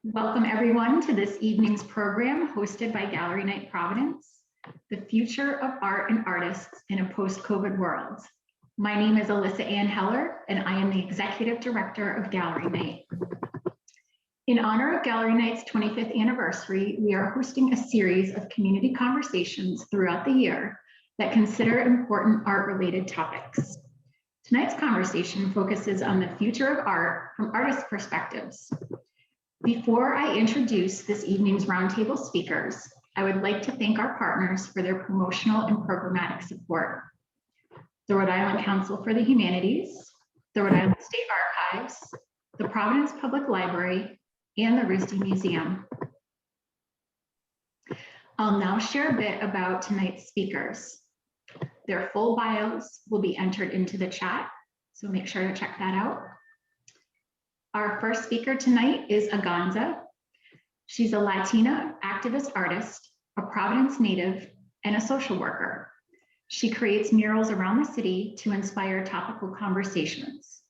Welcome everyone to this evening's program hosted by Gallery Night Providence, the future of art and artists in a post-COVID world. My name is Alyssa Ann Heller and I am the Executive Director of Gallery Night. In honor of Gallery Night's 25th anniversary, we are hosting a series of community conversations throughout the year that consider important art-related topics. Tonight's conversation focuses on the future of art from artists' perspectives. Before I introduce this evening's roundtable speakers, I would like to thank our partners for their promotional and programmatic support. The Rhode Island Council for the Humanities, the Rhode Island State Archives, the Providence Public Library, and the RISD Museum. I'll now share a bit about tonight's speakers. Their full bios will be entered into the chat, so make sure to check that out. Our first speaker tonight is Aganza. She's a Latina activist artist, a Providence native, and a social worker. She creates murals around the city to inspire topical conversations.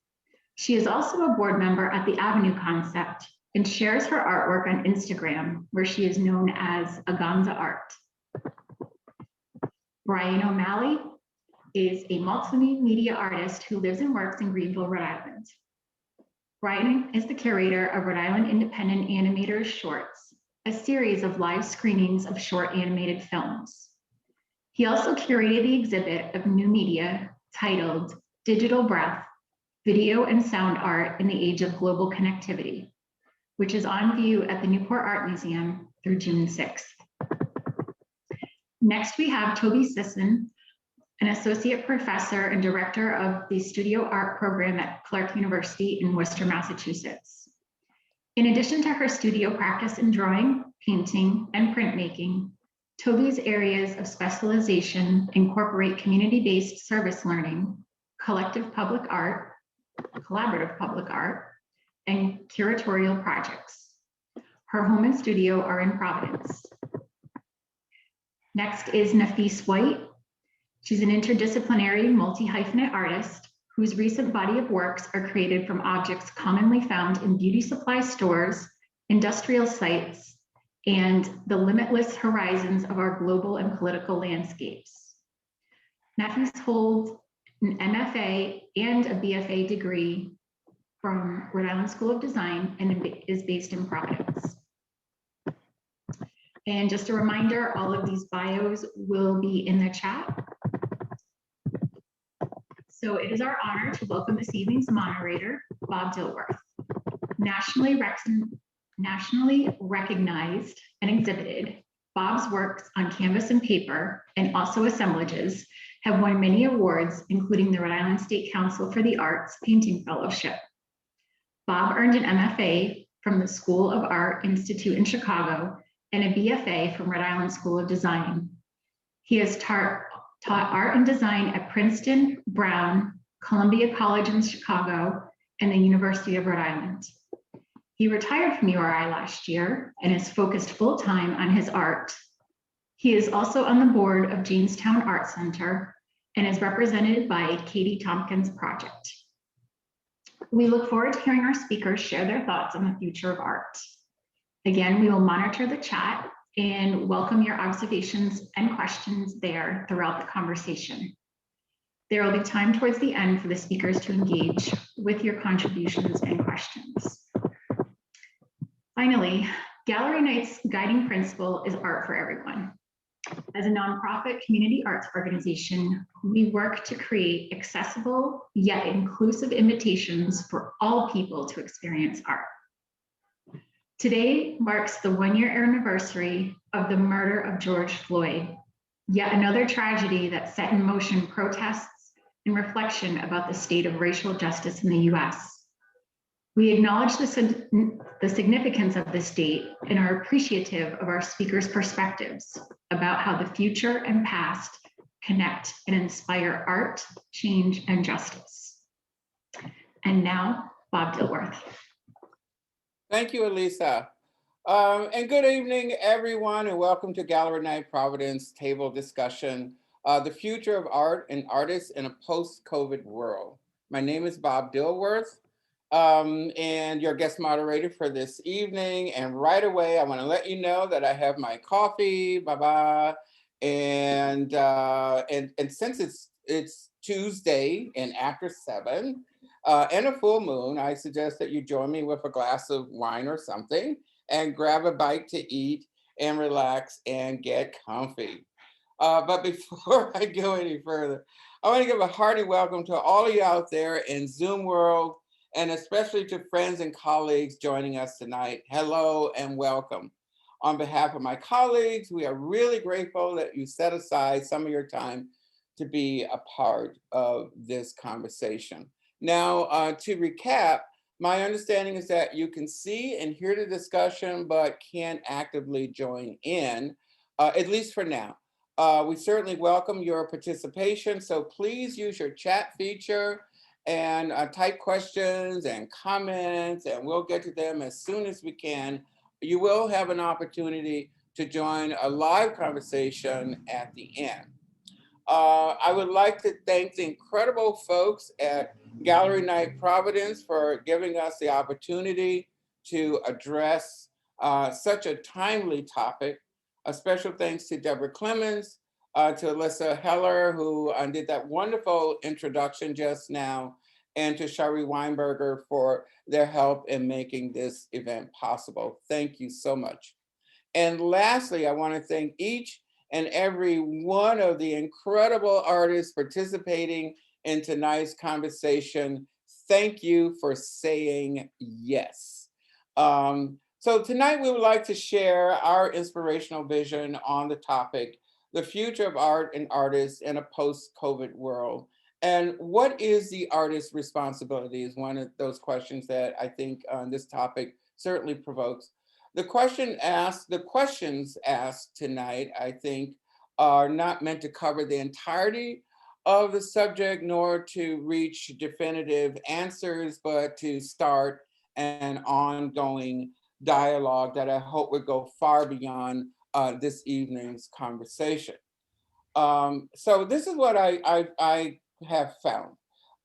She is also a board member at the Avenue Concept and shares her artwork on Instagram, where she is known as Aganza Art. Brian O'Malley is a multimedia artist who lives and works in Greenville, Rhode Island. Brian is the curator of Rhode Island Independent Animators Shorts, a series of live screenings of short animated films. He also curated the exhibit of new media titled Digital Breath, Video and Sound Art in the Age of Global Connectivity, which is on view at the Newport Art Museum through June 6th. Next, we have Toby Sisson, an associate professor and director of the studio art program at Clark University in Worcester, Massachusetts. In addition to her studio practice in drawing, painting, and printmaking, Toby's areas of specialization incorporate community-based service learning, collaborative public art, and curatorial projects. Her home and studio are in Providence. Next is Nafise White. She's an interdisciplinary multi-hyphenate artist whose recent body of works are created from objects commonly found in beauty supply stores, industrial sites, and the limitless horizons of our global and political landscapes. Nafise holds an MFA and a BFA degree from Rhode Island School of Design and is based in Providence. And just a reminder, all of these bios will be in the chat. So it is our honor to welcome this evening's moderator, Bob Dylworth. Nationally recognized and exhibited, Bob's works on canvas and paper, and also assemblages, have won many awards, including the Rhode Island State Council for the Arts Painting Fellowship. Bob earned an MFA from the School of Art Institute in Chicago and a BFA from Rhode Island School of Design. He has taught art and design at Princeton, Brown, Columbia College in Chicago, and the University of Rhode Island. He retired from URI last year and is focused full-time on his art. He is also on the board of Jamestown Art Center and is represented by Katie Tompkins Project. We look forward to hearing our speakers share their thoughts on the future of art. Again, we will monitor the chat and welcome your observations and questions there throughout the conversation. There will be time towards the end for the speakers to engage with your contributions and questions. Finally, Gallery Night's guiding principle is art for everyone. As a nonprofit community arts organization, we work to create accessible yet inclusive invitations for all people to experience art. Today marks the one-year anniversary of the murder of George Floyd, yet another tragedy that set in motion protests and reflection about the state of racial justice in the US. We acknowledge the significance of this date and are appreciative of our speakers' perspectives about how the future and past connect and inspire art, change, and justice. And now, Bob Dilworth. Thank you, Elisa. And good evening, everyone, and welcome to Gallery Night Providence table discussion, the future of art and artists in a post-COVID world. My name is Bob Dilworth, and your guest moderator for this evening. And right away, I want to let you know that I have my coffee, bye-bye. And since it's Tuesday and after 7 and a full moon, I suggest that you join me with a glass of wine or something and grab a bite to eat and relax and get comfy. But before I go any further, I want to give a hearty welcome to all of you out there in Zoom world, and especially to friends and colleagues joining us tonight. Hello and welcome. On behalf of my colleagues, we are really grateful that you set aside some of your time to be a part of this conversation. Now, to recap, my understanding is that you can see and hear the discussion, but can't actively join in, at least for now. We certainly welcome your participation, so please use your chat feature and type questions and comments, and we'll get to them as soon as we can. You will have an opportunity to join a live conversation at the end. I would like to thank the incredible folks at Gallery Night Providence for giving us the opportunity to address such a timely topic. A special thanks to Deborah Clemens, to Alyssa Heller, who did that wonderful introduction just now, and to Shari Weinberger for their help in making this event possible. Thank you so much. And lastly, I want to thank each and every one of the incredible artists participating in tonight's conversation. Thank you for saying yes. So tonight we would like to share our inspirational vision on the topic, the future of art and artists in a post-COVID world. And what is the artist's responsibility is one of those questions that I think this topic certainly provokes. The questions asked tonight, I think, are not meant to cover the entirety of the subject nor to reach definitive answers, but to start an ongoing dialogue that I hope would go far beyond this evening's conversation. So this is what I have found.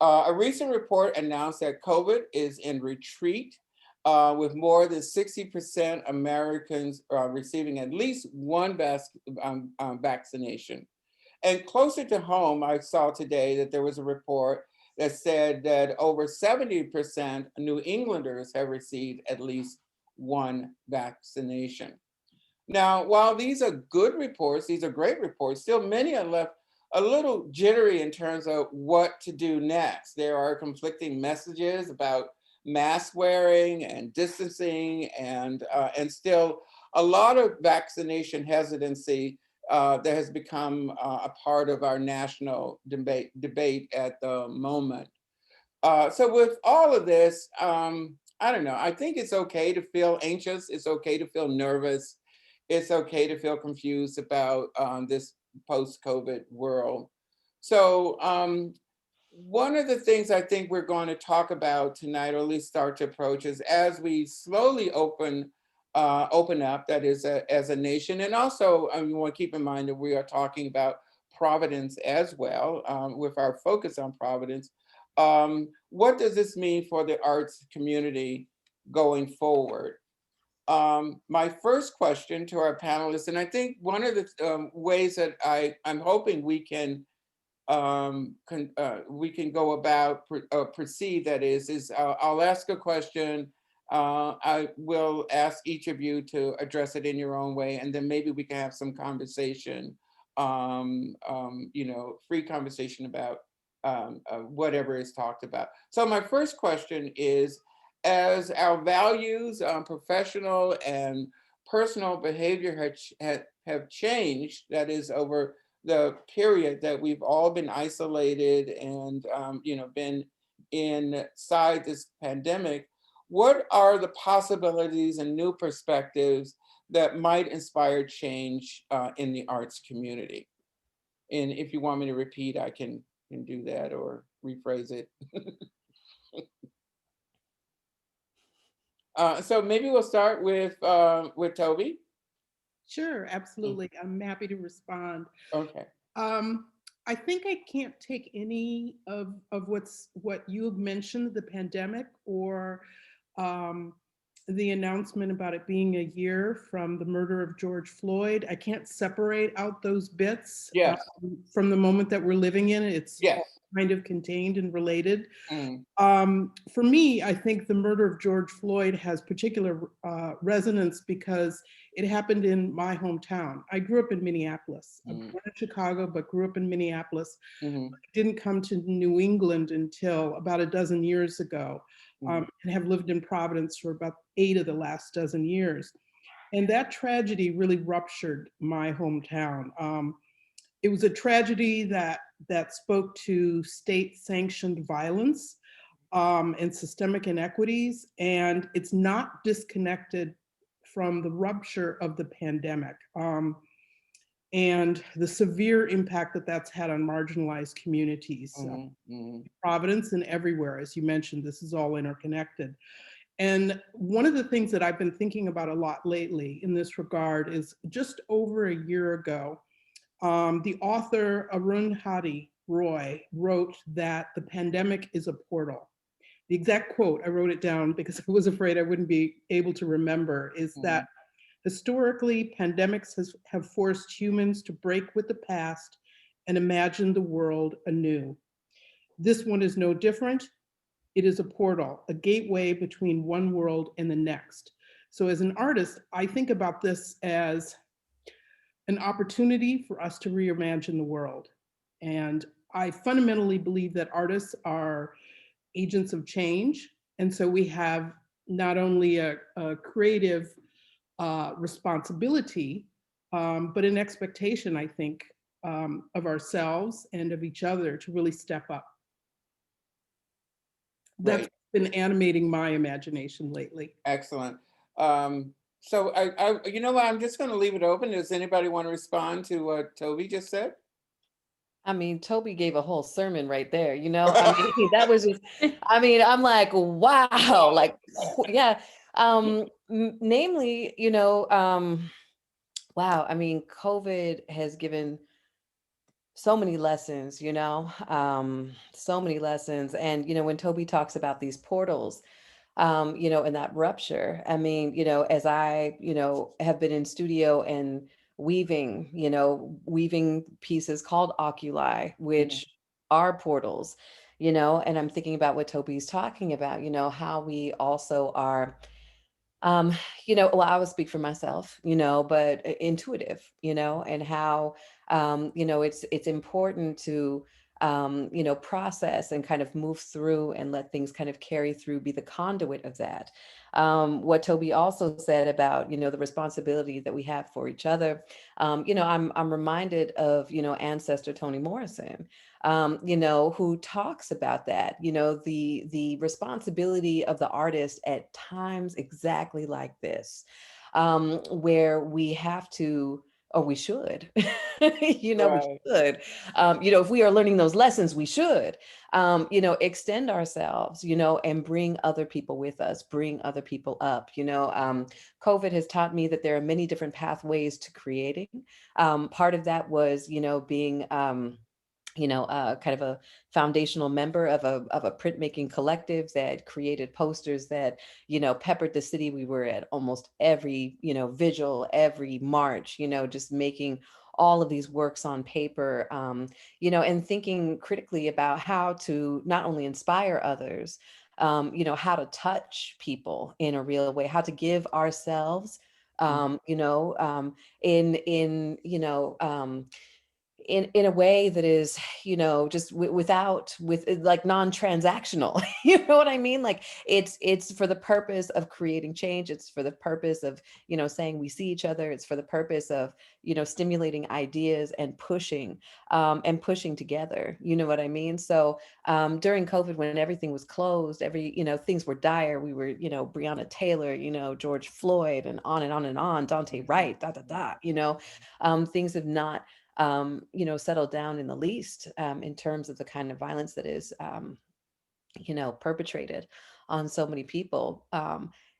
A recent report announced that COVID is in retreat, with more than 60% Americans receiving at least one vaccination. And closer to home, I saw today that there was a report that said that over 70% New Englanders have received at least one vaccination. Now, while these are good reports, these are great reports, still many are left a little jittery in terms of what to do next. There are conflicting messages about mask wearing and distancing, and still a lot of vaccination hesitancy that has become a part of our national debate at the moment. So with all of this, I don't know, I think it's okay to feel anxious, it's okay to feel nervous, it's okay to feel confused about this post-COVID world. So one of the things I think we're going to talk about tonight, or at least start to approach, is as we slowly open up, that is as a nation, and also you want to keep in mind that we are talking about Providence as well, with our focus on Providence. What does this mean for the arts community going forward? My first question to our panelists, and I think one of the ways that I'm hoping we can go about proceed, that is I'll ask a question. I will ask each of you to address it in your own way, and then maybe we can have some conversation, free conversation about whatever is talked about. So my first question is, as our values, professional and personal behavior have changed, that is over the period that we've all been isolated and been inside this pandemic, what are the possibilities and new perspectives that might inspire change in the arts community? And if you want me to repeat, I can do that or rephrase it. So maybe we'll start with Toby. Sure, absolutely. I'm happy to respond. Okay. I think I can't take any of what you have mentioned, the pandemic or um, the announcement about it being a year from the murder of George Floyd. I can't separate out those bits Yes, from the moment that we're living in. It's yes. all kind of contained and related. Mm, For me, I think the murder of George Floyd has particular resonance because it happened in my hometown. I grew up in Minneapolis. I'm mm, born in Chicago, but grew up in Minneapolis. mhm, Didn't come to New England until about a dozen years ago, mhm, and have lived in Providence for about 8 of the last dozen years. And that tragedy really ruptured my hometown. It was a tragedy that spoke to state-sanctioned violence and systemic inequities, and it's not disconnected from the rupture of the pandemic. And the severe impact that that's had on marginalized communities, mhm, mhm, Providence and everywhere. As you mentioned, this is all interconnected. And one of the things that I've been thinking about a lot lately in this regard is just over a year ago, the author Arundhati Roy wrote that the pandemic is a portal. The exact quote, I wrote it down because I was afraid I wouldn't be able to remember, is that mhm. historically, pandemics have forced humans to break with the past and imagine the world anew. This one is no different. It is a portal, a gateway between one world and the next. So, as an artist, I think about this as an opportunity for us to reimagine the world. And I fundamentally believe that artists are agents of change. And so we have not only a creative responsibility, but an expectation, I think, of ourselves and of each other to really step up. That's Great, been animating my imagination lately. excellent. So you know what? I'm just going to leave it open. Does anybody want to respond to what Toby just said? I mean, Toby gave a whole sermon right there, you know? I mean, that was just, I mean, I'm like, wow, like, yeah. Namely, wow, I mean, COVID has given so many lessons, so many lessons. And, when Toby talks about these portals, and that rupture. I mean, as I, have been in studio and weaving pieces called oculi, Mhm, which are portals, and I'm thinking about what Toby's talking about, how we also are um well, I will speak for myself, but intuitive, and how it's important to process and kind of move through and let things kind of carry through, be the conduit of that. What Toby also said about the responsibility that we have for each other. I'm reminded of ancestor Toni Morrison, who talks about that, the responsibility of the artist at times exactly like this, where we have to, or we should, we right, should, if we are learning those lessons, we should, extend ourselves, and bring other people with us, bring other people up. COVID has taught me that there are many different pathways to creating. Part of that was, being, kind of a foundational member of a printmaking collective that created posters that, peppered the city. We were at almost every, vigil, every march, just making all of these works on paper, and thinking critically about how to not only inspire others, how to touch people in a real way, how to give ourselves, mhm, in in a way that is just without with like non-transactional. You know what I mean? Like it's for the purpose of creating change. It's for the purpose of saying we see each other. It's for the purpose of stimulating ideas and pushing together. You know what I mean? So during COVID, when everything was closed, things were dire. We were Breonna Taylor, George Floyd, and on and on and on, Dante Wright, da da da. Things have not settled down in the least, in terms of the kind of violence that is, perpetrated on so many people.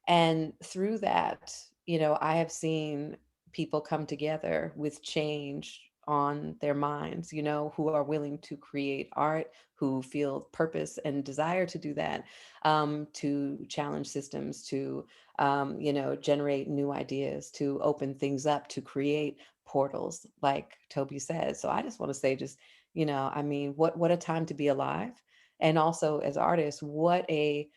And through that, I have seen people come together with change on their minds, you know, who are willing to create art, who feel purpose and desire to do that, to challenge systems, to, you know, generate new ideas, to open things up, to create portals, like Toby said. So I just want to say, just, you know, I mean, what a time to be alive. And also as artists, what a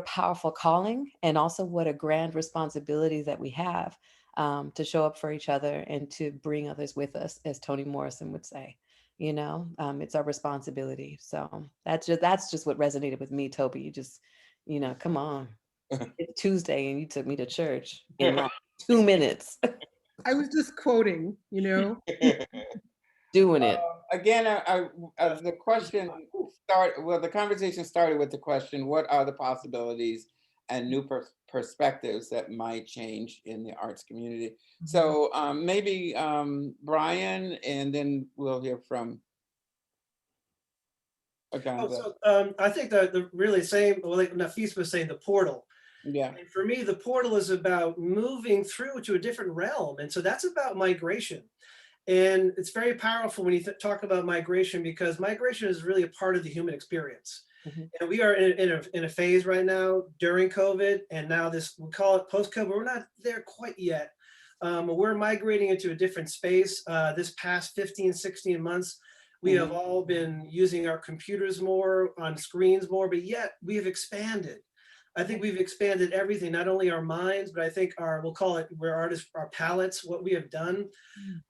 powerful calling, and also what a grand responsibility that we have, to show up for each other and to bring others with us, as Toni Morrison would say. You know, it's our responsibility. So that's just what resonated with me, Toby. You just, you know, come on. It's Tuesday and you took me to church in like 2 minutes. I was just quoting, you know. Doing it. Again, the question the conversation started with the question, what are the possibilities and new perspectives that might change in the arts community? So maybe Brian, and then we'll hear from Aganza. I think that the really same, well, like Nafise was saying, the portal. Yeah. And for me, the portal is about moving through to a different realm. And so that's about migration. And it's very powerful when you talk about migration, because migration is really a part of the human experience. And we are in a phase right now during COVID, and now this, we call it post-COVID. We're not there quite yet. We're migrating into a different space. This past 15, 16 months, we have all been using our computers more, on screens more, but yet we have expanded. I think we've expanded everything, not only our minds, but I think our, we'll call it, we're artists, our palettes, what we have done.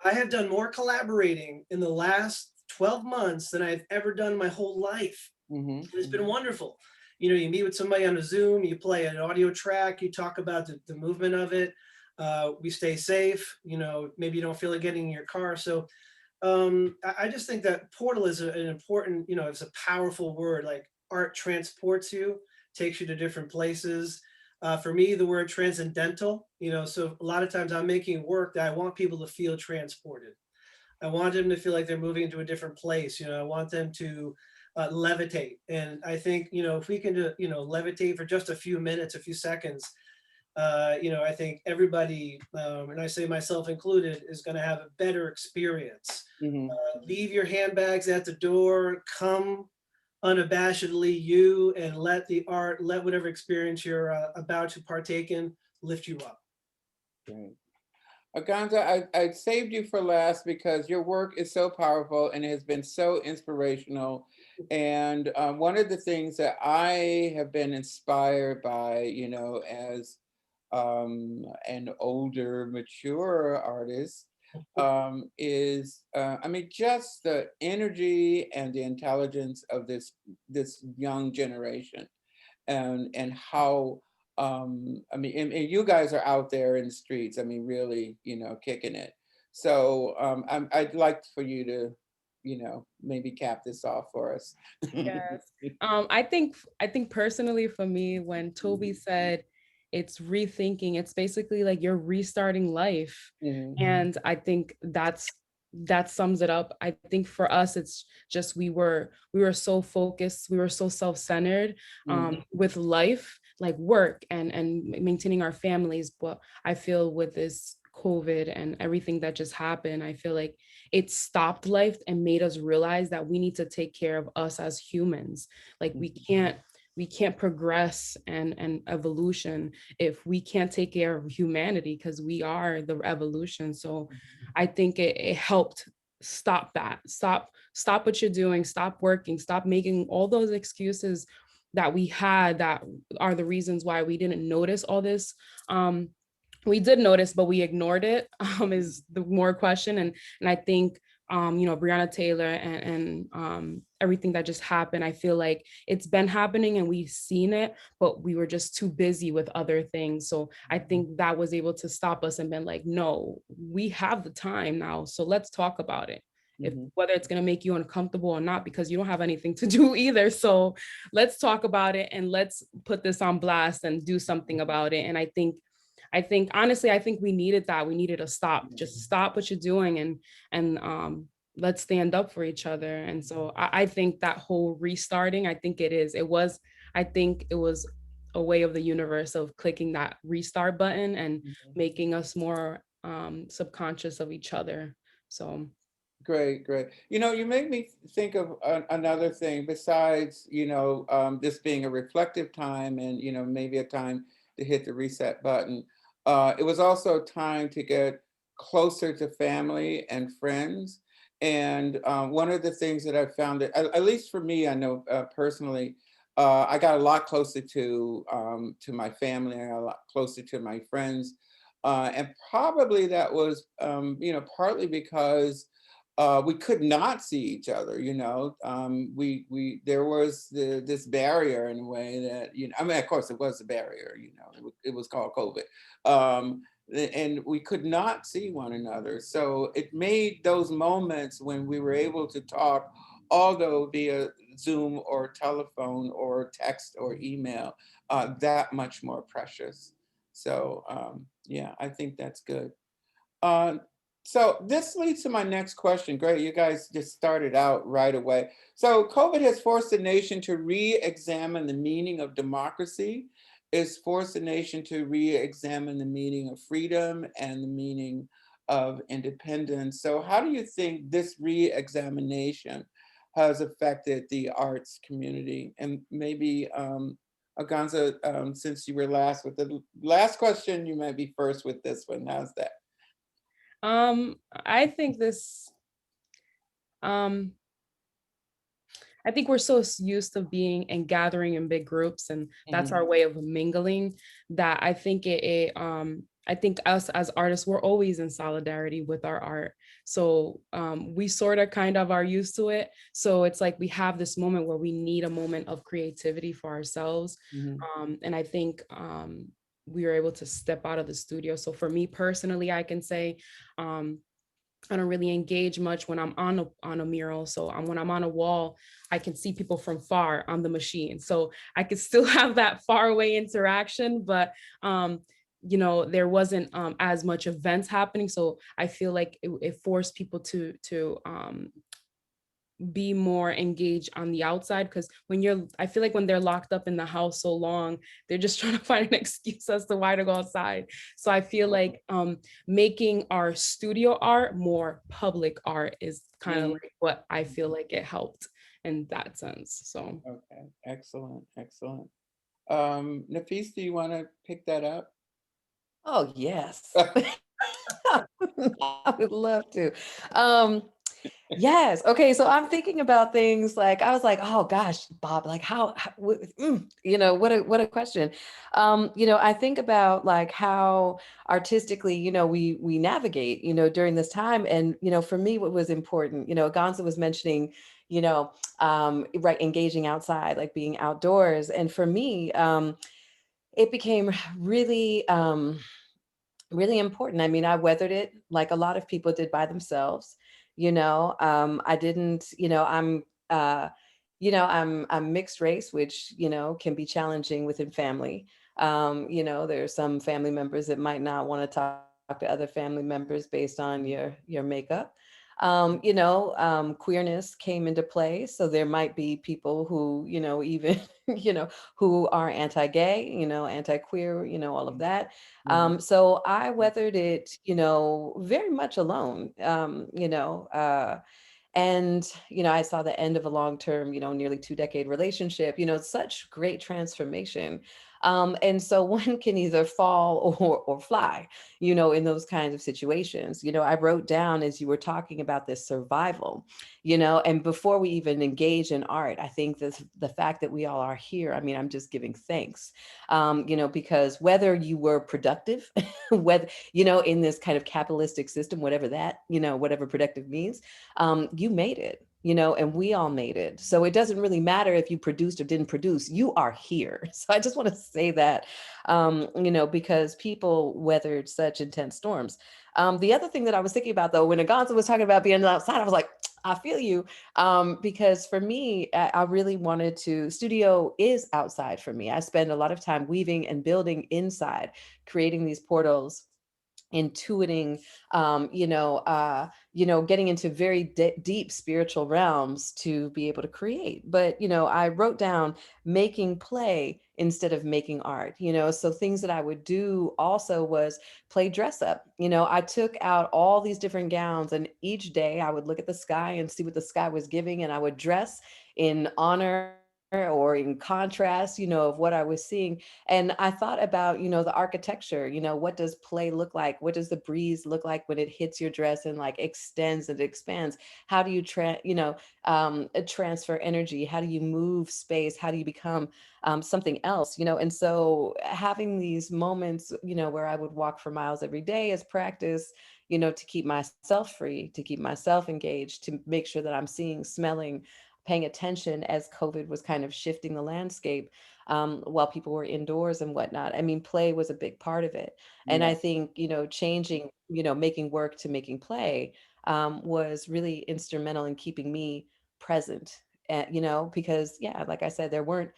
I have done more collaborating in the last 12 months than I've ever done my whole life. It's been wonderful. You know, you meet with somebody on a Zoom, you play an audio track, you talk about the movement of it. We stay safe, you know, maybe you don't feel like getting in your car. So I just think that portal is an important, you know, it's a powerful word. Like, art transports you, takes you to different places. For me, the word transcendental, you know, so a lot of times I'm making work that I want people to feel transported. I want them to feel like they're moving into a different place. You know, I want them to levitate. And I think, you know, if we can, you know, levitate for just a few minutes, a few seconds, you know, I think everybody, and I say myself included, is going to have a better experience. Leave your handbags at the door, come unabashedly you, and let the art, let whatever experience you're about to partake in lift you up. Great. Aganza, I saved you for last because your work is so powerful and it has been so inspirational. And one of the things that I have been inspired by, you know, as an older, mature artist, is, I mean, just the energy and the intelligence of this young generation, and how, I mean, and you guys are out there in the streets, I mean, really, you know, kicking it. So I'd like for you to, you know, maybe cap this off for us. Yes. I think personally for me, when Toby said it's rethinking, it's basically like you're restarting life. And I think that sums it up. I think for us, it's just we were so focused, we were so self-centered with life, like work and maintaining our families. But I feel with this COVID and everything that just happened, I feel like it stopped life and made us realize that we need to take care of us as humans. Like we can't progress and evolution if we can't take care of humanity, because we are the evolution. So I think it helped stop that. Stop what you're doing, stop working, stop making all those excuses that we had that are the reasons why we didn't notice all this. We did notice, but we ignored it, is the more question. And I think, you know, Breonna Taylor and everything that just happened, I feel like it's been happening and we've seen it, but we were just too busy with other things. So I think that was able to stop us and been like, no, we have the time now. So let's talk about it. If whether it's going to make you uncomfortable or not, because you don't have anything to do either. So let's talk about it and let's put this on blast and do something about it. And I think honestly, I think we needed that. We needed to stop, just stop what you're doing and let's stand up for each other. And so I think that whole restarting, I think it was a way of the universe of clicking that restart button and making us more subconscious of each other. So Great, great. You know, you make me think of another thing besides, this being a reflective time and, maybe a time to hit the reset button. It was also a time to get closer to family and friends. And one of the things that I found that, at least for me, I know personally, I got a lot closer to my family. I got a lot closer to my friends. And probably that was, partly because we could not see each other, there was this barrier in a way that, I mean, of course it was a barrier, it was called COVID. And we could not see one another. So it made those moments when we were able to talk, although via Zoom or telephone or text or email, that much more precious. So yeah, I think that's good. So this leads to my next question. Great, you guys just started out right away. So COVID has forced the nation to re-examine the meaning of democracy. It's forced the nation to re-examine the meaning of freedom and the meaning of independence. So how do you think this re-examination has affected the arts community? And maybe Aganza, since you were last with the last question, you might be first with this one. How's that? I think this, I think we're so used to being and gathering in big groups, and that's our way of mingling, that I think I think us as artists, we're always in solidarity with our art. So we sort of kind of are used to it. So it's like we have this moment where we need a moment of creativity for ourselves. And I think we were able to step out of the studio. So for me personally, I can say, I don't really engage much when I'm on a mural. So when I'm on a wall, I can see people from far on the machine. So I could still have that far away interaction, but there wasn't as much events happening. So I feel like it forced people to be more engaged on the outside, because I feel like when they're locked up in the house so long, they're just trying to find an excuse as to why to go outside. So I feel like making our studio art more public art is kind of like what I feel like it helped in that sense. So okay, excellent, excellent. Nafise, do you want to pick that up? Oh, yes. I would love to. Yes. Okay. So I'm thinking about things like, I was like, oh gosh, Bob, like what a question. I think about like how artistically, we navigate, during this time. And, for me, what was important, Aganza was mentioning, right, engaging outside, like being outdoors. And for me, it became really, really important. I mean, I weathered it like a lot of people did by themselves. I didn't, I'm mixed race, which, can be challenging within family. There's some family members that might not want to talk to other family members based on your makeup. Queerness came into play. So there might be people who, even, who are anti-gay, anti-queer, all of that. So I weathered it, very much alone, and, I saw the end of a long-term, nearly 2-decade relationship, such great transformation. And so one can either fall or fly, in those kinds of situations. I wrote down as you were talking about this survival, and before we even engage in art, I think the fact that we all are here, I mean, I'm just giving thanks, because whether you were productive, whether, in this kind of capitalistic system, whatever that, whatever productive means, you made it, and we all made it. So it doesn't really matter if you produced or didn't produce, you are here. So I just want to say that, because people weathered such intense storms. The other thing that I was thinking about though, when Aganza was talking about being outside, I was like, I feel you. Because for me, I really wanted studio is outside for me. I spend a lot of time weaving and building inside, creating these portals, intuiting, getting into very deep spiritual realms to be able to create. But, I wrote down making play instead of making art, so things that I would do also was play dress up. I took out all these different gowns, and each day I would look at the sky and see what the sky was giving, and I would dress in honor or in contrast, of what I was seeing. And I thought about, the architecture, what does play look like? What does the breeze look like when it hits your dress and like extends and expands? How do you, transfer energy? How do you move space? How do you become something else? And so having these moments, where I would walk for miles every day as practice, to keep myself free, to keep myself engaged, to make sure that I'm seeing, smelling, paying attention as COVID was kind of shifting the landscape, while people were indoors and whatnot. I mean, play was a big part of it. And Yeah. I think, changing, making work to making play, was really instrumental in keeping me present. Because yeah, like I said, there weren't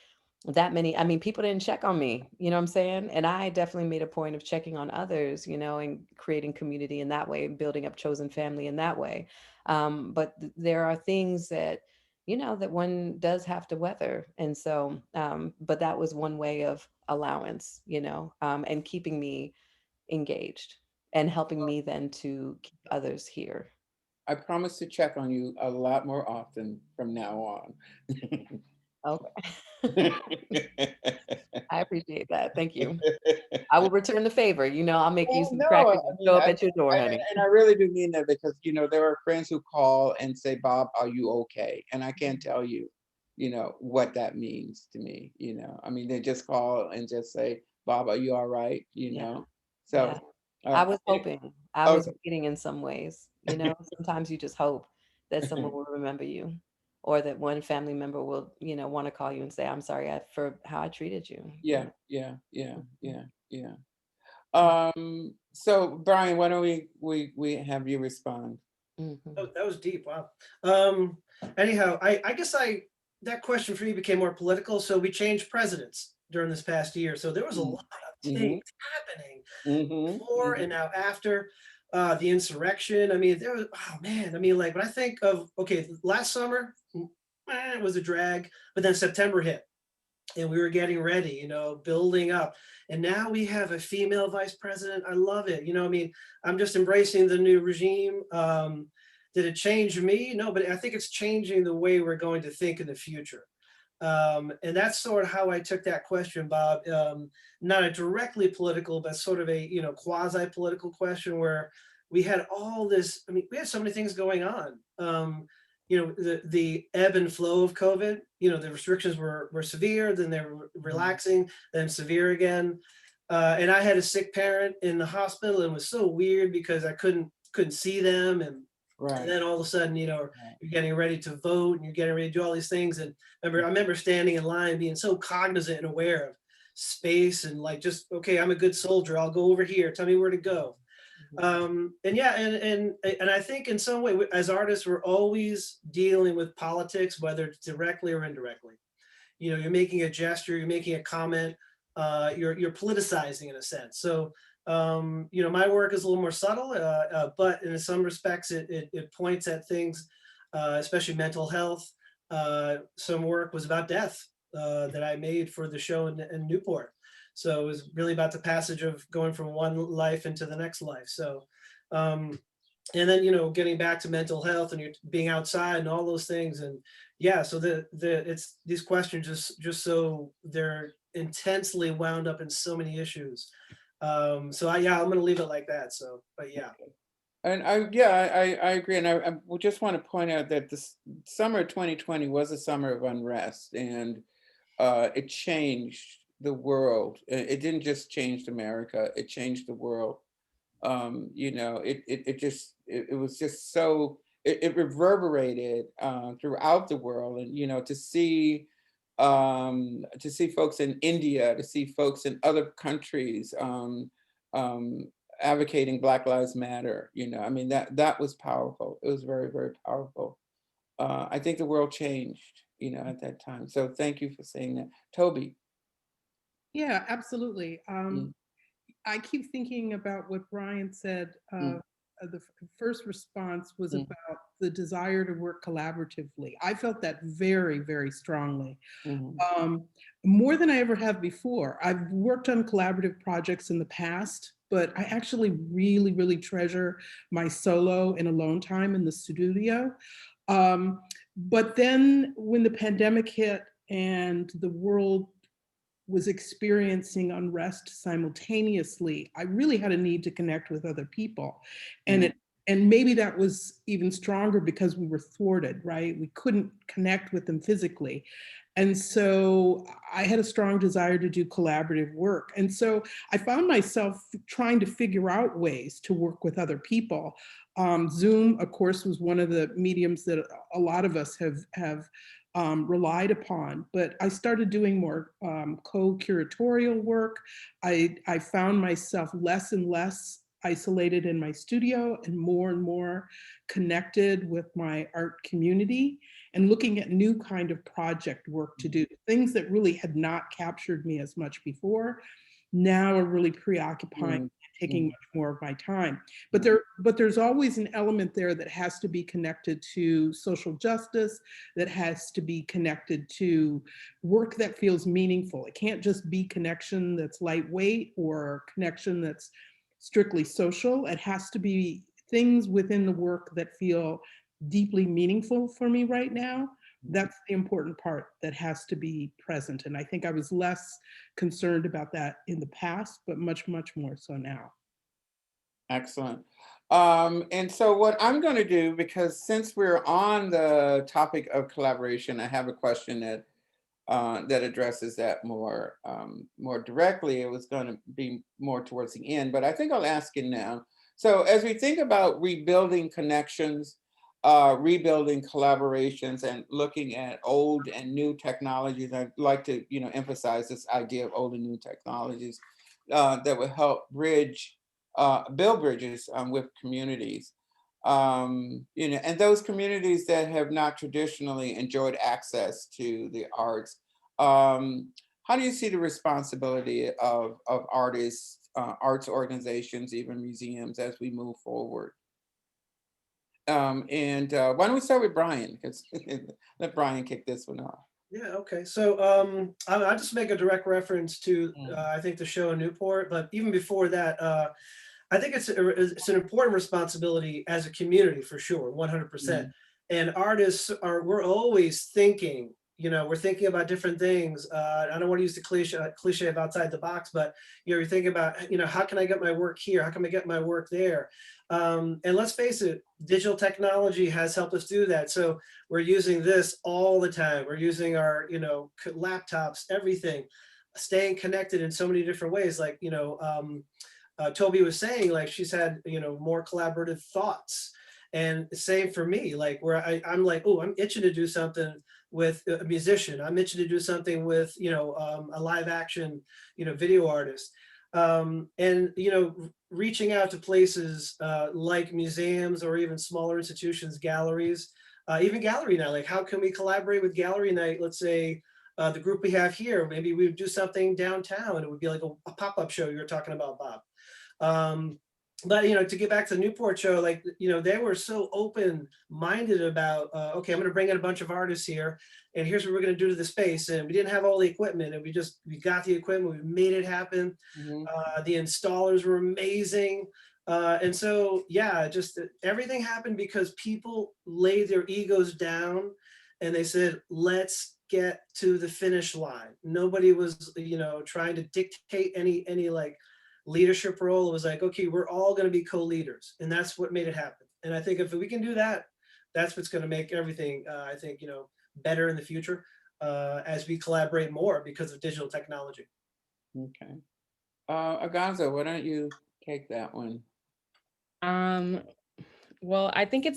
that many, I mean, people didn't check on me, you know what I'm saying? And I definitely made a point of checking on others, and creating community in that way, building up chosen family in that way. But there are things that, that one does have to weather. And so, but that was one way of allowance, and keeping me engaged and helping me then to keep others here. I promise to check on you a lot more often from now on. Okay. I appreciate that. Thank you. I will return the favor. I'll make you Well, some no, crackers and show up at your door, I- honey. and I really do mean that because, there are friends who call and say, Bob, are you okay? And I can't tell you, what that means to me, I mean, they just call and just say, Bob, are you all right? Yeah. So, Yeah. I was any- hoping. I was okay. waiting in some ways. Sometimes you just hope that someone will remember you, or that one family member will, want to call you and say, I'm sorry for how I treated you. Yeah, yeah, yeah, yeah, yeah. So Brian, why don't we have you respond? Mhm. Oh, that was deep. Wow. Anyhow, I guess that question for me became more political. So we changed presidents during this past year. So there was a lot of Mm-hmm. things happening before Mm-hmm. and now after the insurrection. I mean, there was, oh man. I mean, like when I think of, okay, last summer, it was a drag, but then September hit and we were getting ready, building up. And now we have a female vice president. I love it. I mean, I'm just embracing the new regime. Did it change me? No, but I think it's changing the way we're going to think in the future. And that's sort of how I took that question, Bob. Not a directly political, but sort of a quasi-political question where we had all this. I mean, we had so many things going on. The ebb and flow of COVID. The restrictions were severe, then they were relaxing, then severe again. And I had a sick parent in the hospital, and it was so weird because I couldn't see them, and Right. then all of a sudden, you're getting ready to vote and you're getting ready to do all these things. And I remember standing in line, being so cognizant and aware of space and like, just, okay, I'm a good soldier. I'll go over here. Tell me where to go. And yeah, and I think in some way, as artists, we're always dealing with politics, whether it's directly or indirectly. You're making a gesture, you're making a comment, you're politicizing in a sense. So my work is a little more subtle, but in some respects, it points at things, especially mental health. Some work was about death that I made for the show in Newport. So it was really about the passage of going from one life into the next life. So, and then, getting back to mental health and you're being outside and all those things. And yeah, so it's these questions just so they're intensely wound up in so many issues. I'm going to leave it like that. So, but yeah. And I agree. And I just want to point out that this summer of 2020 was a summer of unrest, and it changed the world. It didn't just change America, it changed the world. It was just so, it reverberated throughout the world. And, to see folks in India, to see folks in other countries, advocating Black Lives Matter, I mean, that was powerful. It was very, very powerful. I think the world changed, at that time. So thank you for saying that. Toby. Yeah, absolutely. Mm. I keep thinking about what Brian said. The first response was about the desire to work collaboratively. I felt that very, very strongly. More than I ever have before. I've worked on collaborative projects in the past, but I actually really, really treasure my solo and alone time in the studio. But then when the pandemic hit and the world was experiencing unrest simultaneously, I really had a need to connect with other people. And maybe that was even stronger because we were thwarted, right? We couldn't connect with them physically. And so I had a strong desire to do collaborative work. And so I found myself trying to figure out ways to work with other people. Zoom, of course, was one of the mediums that a lot of us have relied upon, but I started doing more co-curatorial work. I found myself less and less isolated in my studio and more connected with my art community and looking at new kind of project work to do. Things that really had not captured me as much before now are really preoccupying and taking much more of my time. But there's always an element there that has to be connected to social justice, that has to be connected to work that feels meaningful. It can't just be connection that's lightweight or connection that's strictly social. It has to be things within the work that feel deeply meaningful for me right now. That's the important part that has to be present. And I think I was less concerned about that in the past, but much more so now. Excellent. And so what I'm going to do, because since we're on the topic of collaboration, I have a question that addresses that more directly. It was going to be more towards the end, but I think I'll ask it now. So as we think about rebuilding connections, rebuilding collaborations, and looking at old and new technologies, I'd like to emphasize this idea of old and new technologies that would help build bridges with communities. And those communities that have not traditionally enjoyed access to the arts. How do you see the responsibility of artists, arts organizations, even museums as we move forward? And why don't we start with Brian? Because let Brian kick this one off. Yeah, okay. So I just make a direct reference to, I think, the show in Newport, but even before that, I think it's an important responsibility as a community, for sure, 100%. And artists we're always thinking, we're thinking about different things. I don't want to use the cliche of outside the box, but you're thinking about, how can I get my work here? How can I get my work there? And let's face it, digital technology has helped us do that. So we're using this all the time. We're using our, laptops, everything, staying connected in so many different ways. Like, Toby was saying, like, she's had, more collaborative thoughts. And same for me, like, where I'm like, oh, I'm itching to do something with a musician. I'm itching to do something with, a live action, video artist. And, reaching out to places like museums or even smaller institutions, galleries, even gallery night. Like, how can we collaborate with gallery night? Let's say the group we have here, maybe we would do something downtown. It would be like a pop-up show you were talking about, Bob. But to get back to the Newport show, like, they were so open-minded about, okay, I'm going to bring in a bunch of artists here, and here's what we're going to do to the space. And we didn't have all the equipment, and we got the equipment, we made it happen. The installers were amazing. And so, yeah, just everything happened because people laid their egos down and they said, let's get to the finish line. Nobody was, trying to dictate any like leadership role. It was like, okay, we're all going to be co-leaders, and that's what made it happen. And I think if we can do that, that's what's going to make everything, I think, better in the future as we collaborate more because of digital technology. Okay. Aganza, why don't you take that one? Well, I think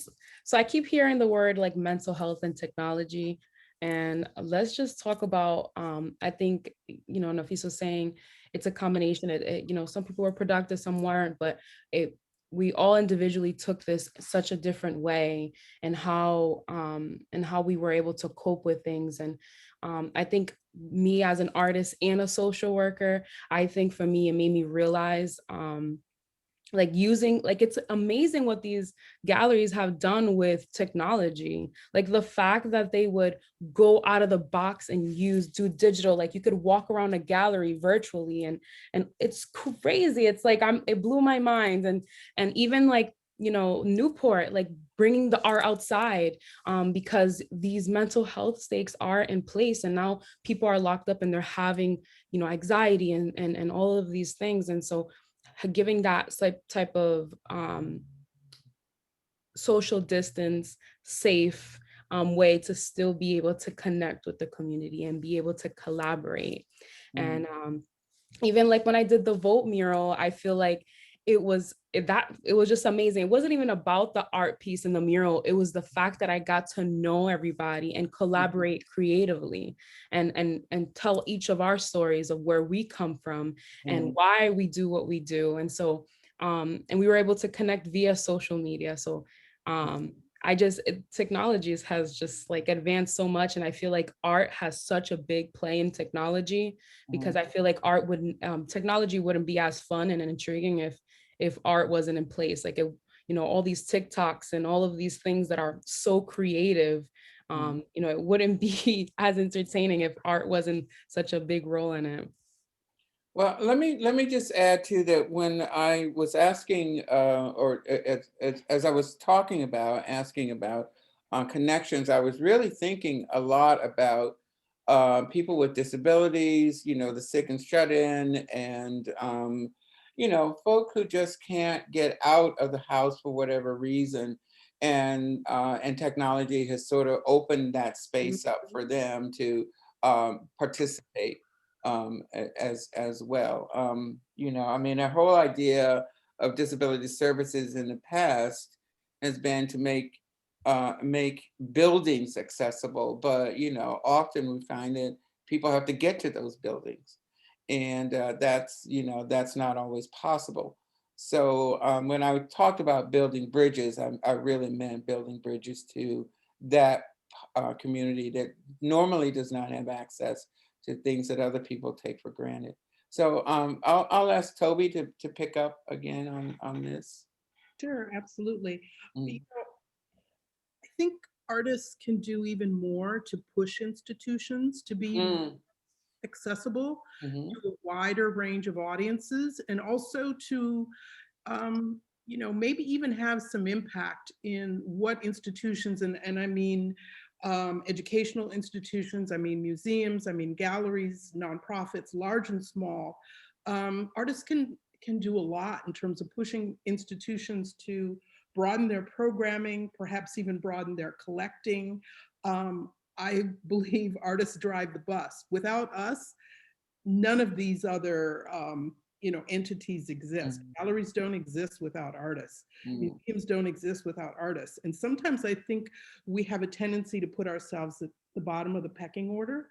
so I keep hearing the word like mental health and technology. And let's just talk about, I think, Nafise was saying it's a combination. Some people were productive, some weren't, but we all individually took this such a different way, and how we were able to cope with things. And I think me as an artist and a social worker, I think for me, it made me realize like using, like, it's amazing what these galleries have done with technology. Like the fact that they would go out of the box and do digital, like you could walk around a gallery virtually, and it's crazy. It's like, it blew my mind. And even like, you know, Newport, like bringing the art outside, because these mental health stakes are in place, and now people are locked up and they're having, you know, anxiety and all of these things. And so giving that type of social distance, safe way to still be able to connect with the community and be able to collaborate. And even like when I did the Vote mural, I feel like it was just amazing. It wasn't even about the art piece in the mural. It was the fact that I got to know everybody and collaborate creatively, and tell each of our stories of where we come from and why we do what we do. And so and we were able to connect via social media. So technology has just like advanced so much, and I feel like art has such a big play in technology, because I feel like technology wouldn't be as fun and intriguing if art wasn't in place. Like, you know, all these TikToks and all of these things that are so creative, you know, it wouldn't be as entertaining if art wasn't such a big role in it. Well, let me just add to that. When I was asking, or as I was asking about connections, I was really thinking a lot about people with disabilities, you know, the sick and shut in, and you know, folk who just can't get out of the house for whatever reason, and technology has sort of opened that space up for them to participate as well. You know, I mean, the whole idea of disability services in the past has been to make buildings accessible, but you know, often we find that people have to get to those buildings, and that's, you know, that's not always possible. So when I talked about building bridges, I really meant building bridges to that community that normally does not have access to things that other people take for granted. So I'll ask Toby to pick up again on this. Sure, absolutely. You know, I think artists can do even more to push institutions to be accessible to a wider range of audiences, and also to you know, maybe even have some impact in what institutions, and I mean educational institutions, I mean museums, I mean galleries, nonprofits, large and small. Artists can do a lot in terms of pushing institutions to broaden their programming, perhaps even broaden their collecting. I believe artists drive the bus. Without us, none of these other you know, entities exist. Galleries don't exist without artists. Museums don't exist without artists. And sometimes I think we have a tendency to put ourselves at the bottom of the pecking order,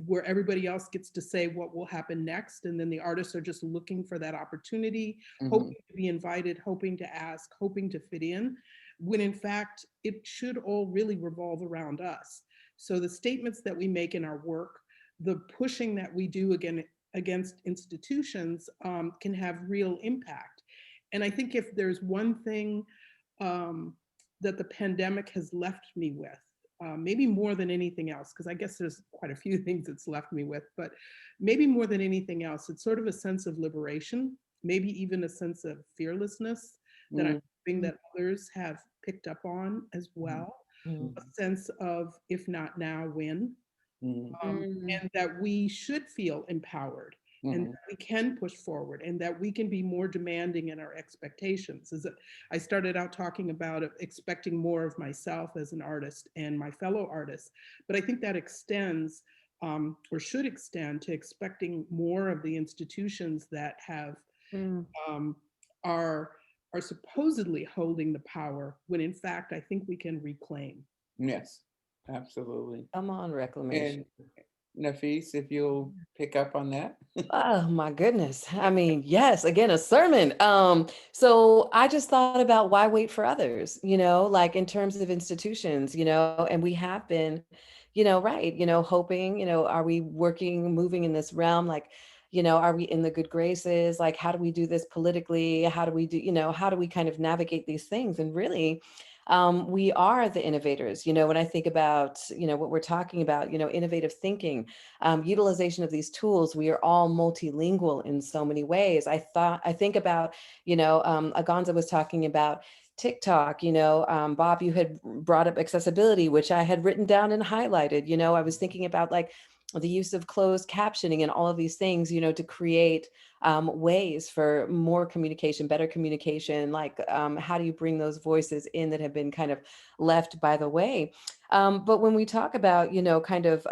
where everybody else gets to say what will happen next. And then the artists are just looking for that opportunity, hoping to be invited, hoping to ask, hoping to fit in, when in fact, it should all really revolve around us. So the statements that we make in our work, the pushing that we do against institutions can have real impact. And I think if there's one thing that the pandemic has left me with, maybe more than anything else, because I guess there's quite a few things it's left me with, but maybe more than anything else, it's sort of a sense of liberation, maybe even a sense of fearlessness that I'm hoping that others have picked up on as well. A sense of, if not now, when? And that we should feel empowered, and that we can push forward, and that we can be more demanding in our expectations. I started out talking about expecting more of myself as an artist and my fellow artists, but I think that extends or should extend to expecting more of the institutions that have are supposedly holding the power, when in fact I think we can reclaim. Yes, absolutely. Come on, reclamation. And Nafise, if you'll pick up on that. Oh my goodness. I mean, yes, again, a sermon. So I just thought about why wait for others, you know, like in terms of institutions, you know, and we have been right, hoping, are we working, moving in this realm? Like, are we in the good graces? Like, how do we do this politically? How do we do, how do we kind of navigate these things? And really, we are the innovators. When I think about, what we're talking about, innovative thinking, utilization of these tools, we are all multilingual in so many ways. I think about, Aganza was talking about TikTok, Bob, you had brought up accessibility, which I had written down and highlighted. I was thinking about like the use of closed captioning and all of these things, to create ways for more communication, better communication. Like, how do you bring those voices in that have been kind of left by the way? But when we talk about, kind of,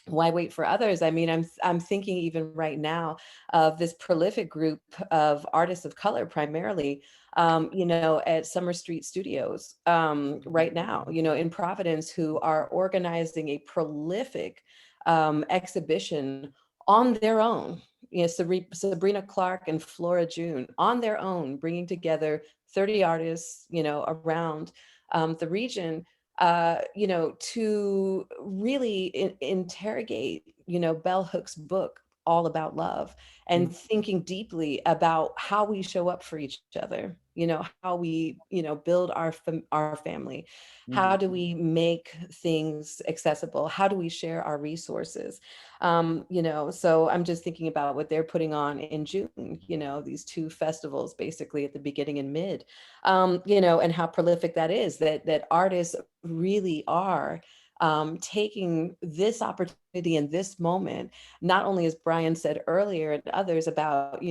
why wait for others? I mean, I'm thinking even right now of this prolific group of artists of color, primarily, at Summer Street Studios right now, in Providence, who are organizing a prolific exhibition on their own. Sabrina Clark and Flora June on their own, bringing together 30 artists, around the region, to really interrogate, Bell Hooks' book, All About Love, and thinking deeply about how we show up for each other, how we, build our family. How do we make things accessible? How do we share our resources? So I'm just thinking about what they're putting on in June, these two festivals, basically at the beginning and mid, and how prolific that is, that artists really are taking this opportunity in this moment, not only, as Brian said earlier and others, about,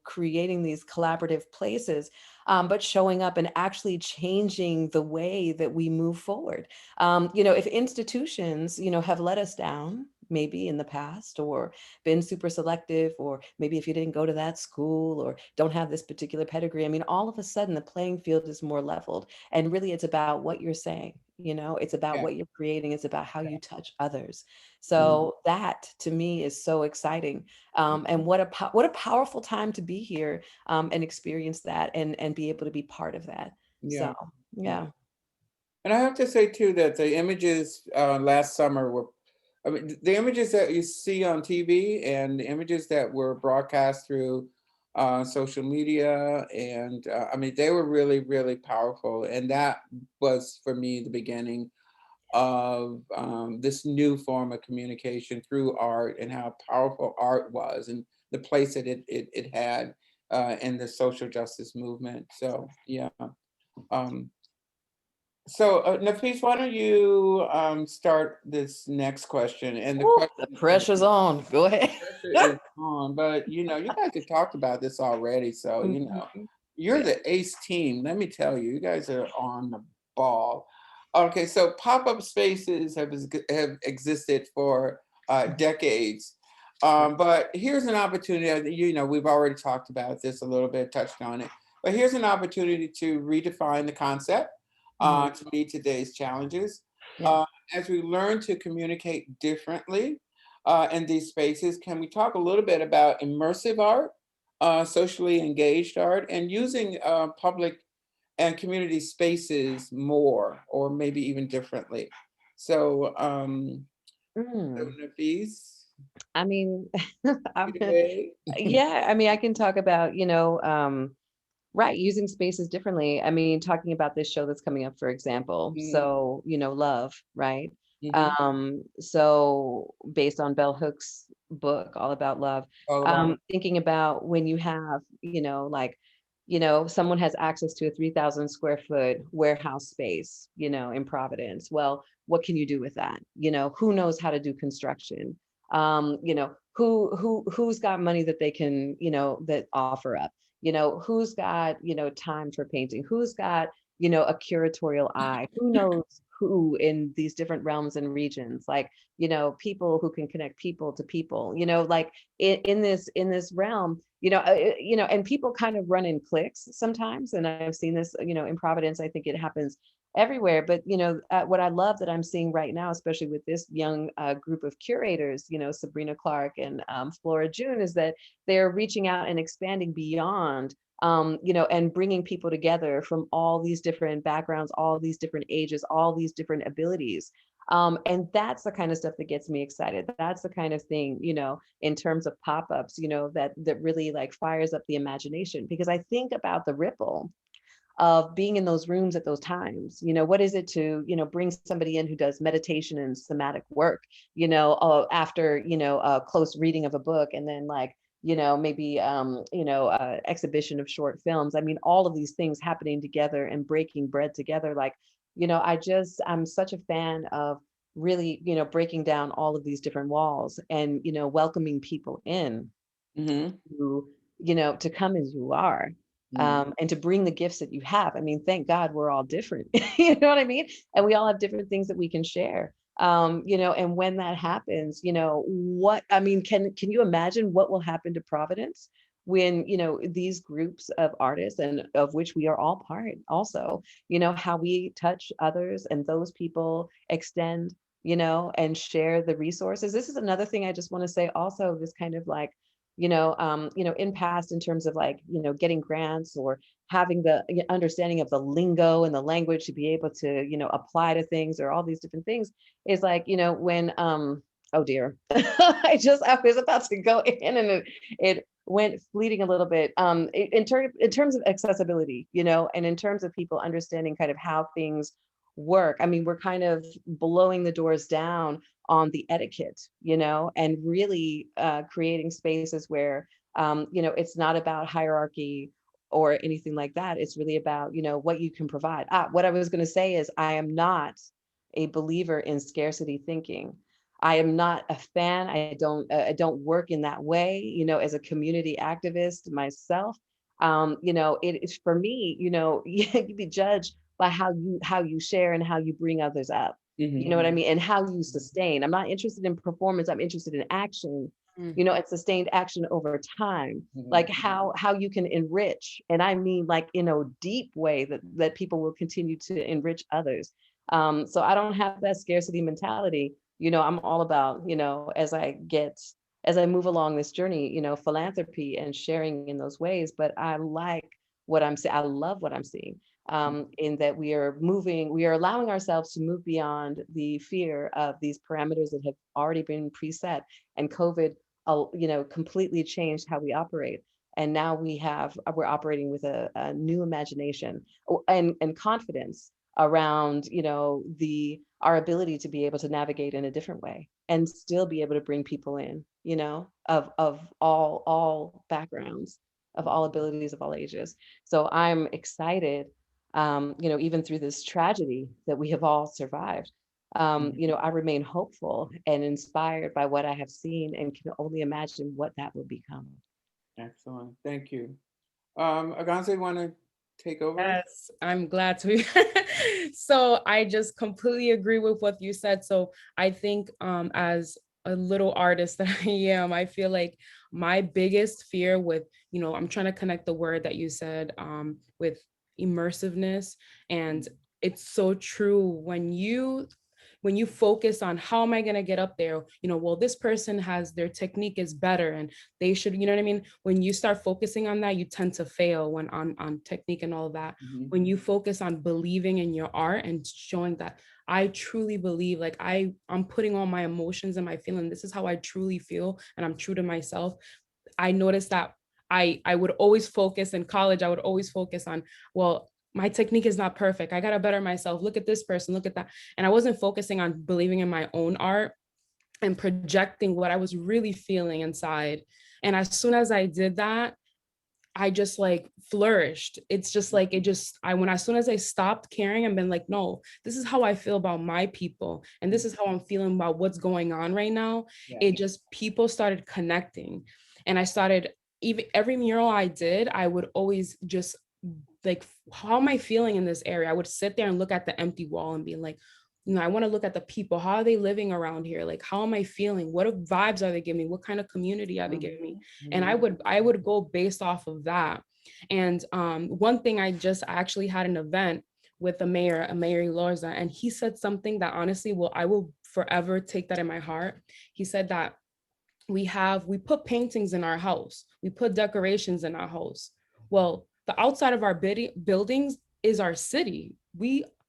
creating these collaborative places, but showing up and actually changing the way that we move forward. If institutions, have let us down, maybe in the past, or been super selective, or maybe if you didn't go to that school or don't have this particular pedigree, I mean, all of a sudden the playing field is more leveled. And really, it's about what you're saying, it's about Yeah. what you're creating, it's about how you touch others. So that to me is so exciting. And what a powerful time to be here and experience that and be able to be part of that. Yeah. So yeah. And I have to say too that the images last summer were, I mean, the images that you see on TV and the images that were broadcast through social media, and I mean, they were really, really powerful. And that was for me the beginning of this new form of communication through art, and how powerful art was, and the place that it had in the social justice movement. So yeah. So Nafise, why don't you start this next question? And the Ooh, question, the pressure's on. Go ahead. pressure is on, but you guys have talked about this already, so you're the ace team. Let me tell you, you guys are on the ball. Okay, so pop-up spaces have existed for decades, but here's an opportunity. We've already talked about this a little bit, touched on it, but here's an opportunity to redefine the concept to meet today's challenges. Yeah. As we learn to communicate differently in these spaces, can we talk a little bit about immersive art, socially engaged art, and using public and community spaces more, or maybe even differently? So, Nafise, I mean, I'm, away. yeah, I mean, I can talk about, right, using spaces differently. I mean, talking about this show that's coming up, for example. So, Love, right? Mhm. So based on Bell Hooks' book, All About Love, All about. thinking about when you have, like, someone has access to a 3,000 square foot warehouse space, in Providence. Well, what can you do with that? Who knows how to do construction? Who's got money that they can, that offer up? Who's got, time for painting? Who's got, a curatorial eye? Who knows who in these different realms and regions? Like, people who can connect people to people, like in this realm, and people kind of run in cliques sometimes. And I've seen this, in Providence. I think it happens everywhere. But what I love that I'm seeing right now, especially with this young group of curators, Sabrina Clark and Flora June, is that they're reaching out and expanding beyond, and bringing people together from all these different backgrounds, all these different ages, all these different abilities, And that's the kind of stuff that gets me excited. That's the kind of thing, in terms of pop-ups, that really like fires up the imagination, because I think about the ripple of being in those rooms at those times. What is it to, bring somebody in who does meditation and somatic work, after, a close reading of a book, and then like, maybe, exhibition of short films. I mean, all of these things happening together and breaking bread together. Like, I'm such a fan of really, breaking down all of these different walls and, welcoming people in Mm-hmm. to come as you are, and to bring the gifts that you have. I mean, thank God we're all different. You know what I mean? And we all have different things that we can share. And when that happens, what I mean, can you imagine what will happen to Providence when, these groups of artists, and of which we are all part also, how we touch others and those people extend, and share the resources. This is another thing I just want to say also, this kind of like, in past, in terms of like, getting grants or having the understanding of the lingo and the language to be able to, apply to things, or all these different things, is like, when, oh dear, I was about to go in, and it went fleeting a little bit, in terms of accessibility, and in terms of people understanding kind of how things work. I mean, we're kind of blowing the doors down on the etiquette, and really creating spaces where, it's not about hierarchy or anything like that. It's really about, what you can provide. What I was going to say is, I am not a believer in scarcity thinking. I am not a fan. I don't work in that way, as a community activist myself. It is for me, you be judged by how you share and how you bring others up. You know what I mean? And how you sustain. I'm not interested in performance. I'm interested in action, and sustained action over time. Like how you can enrich. And I mean, like, in a deep way that people will continue to enrich others. So I don't have that scarcity mentality. I'm all about, as I move along this journey, philanthropy and sharing in those ways. But I like what I'm seeing. I love what I'm seeing. In that we are allowing ourselves to move beyond the fear of these parameters that have already been preset, and COVID, completely changed how we operate. And now we're operating with a new imagination, and confidence around, our ability to be able to navigate in a different way and still be able to bring people in, of all backgrounds, of all abilities, of all ages. So I'm excited, even through this tragedy that we have all survived. I remain hopeful and inspired by what I have seen, and can only imagine what that will become. Excellent. Thank you. Aganza, you want to take over? Yes, I'm glad to be. So I just completely agree with what you said. So I think, as a little artist that I am, I feel like my biggest fear with, I'm trying to connect the word that you said, with immersiveness. And it's so true when you focus on how am I going to get up there, well, this person has their technique is better and they should, you know what I mean? When you start focusing on that, you tend to fail when on technique and all of that. When you focus on believing in your art and showing that I truly believe, like I'm putting all my emotions and my feeling, this is how I truly feel, and I'm true to myself. I noticed that I would always focus in college. I would always focus on, well, my technique is not perfect. I got to better myself. Look at this person, look at that. And I wasn't focusing on believing in my own art and projecting what I was really feeling inside. And as soon as I did that, I just like flourished. It's just like, as soon as I stopped caring and been like, no, this is how I feel about my people. And this is how I'm feeling about what's going on right now. Yeah. It just, people started connecting. And I started, even every mural I did, I would always just like, how am I feeling in this area? I would sit there and look at the empty wall and be like, I want to look at the people. How are they living around here? Like, how am I feeling? What vibes are they giving me? What kind of community are they giving me? And I would go based off of that. And one thing I actually had an event with a mayor, Lorza, and he said something that honestly, I will forever take that in my heart. He said that we put paintings in our house. We put decorations in our house. Well, the outside of our buildings is our city.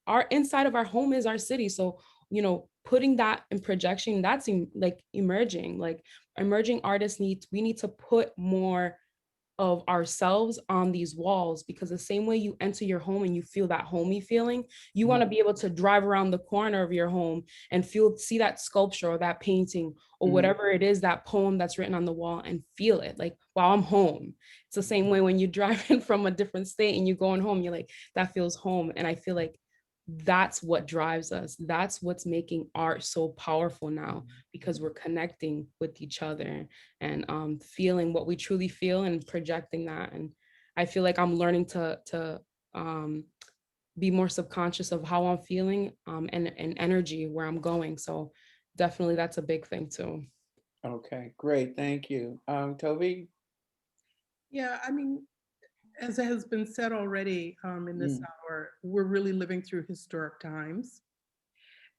Our inside of our home is our city. So, putting that in projection, that's like emerging. Like emerging artists we need to put more of ourselves on these walls, because the same way you enter your home and you feel that homey feeling, you want to be able to drive around the corner of your home and see that sculpture or that painting or whatever it is, that poem that's written on the wall, and feel it like, wow, I'm home. It's the same way when you drive in from a different state and you're going home, you're like, that feels home. And I feel like that's what drives us. That's what's making art so powerful now, because we're connecting with each other and feeling what we truly feel and projecting that. And I feel like I'm learning to be more subconscious of how I'm feeling and energy where I'm going. So definitely that's a big thing too. Okay, great, thank you. Toby? Yeah, I mean, as has been said already in this hour, we're really living through historic times.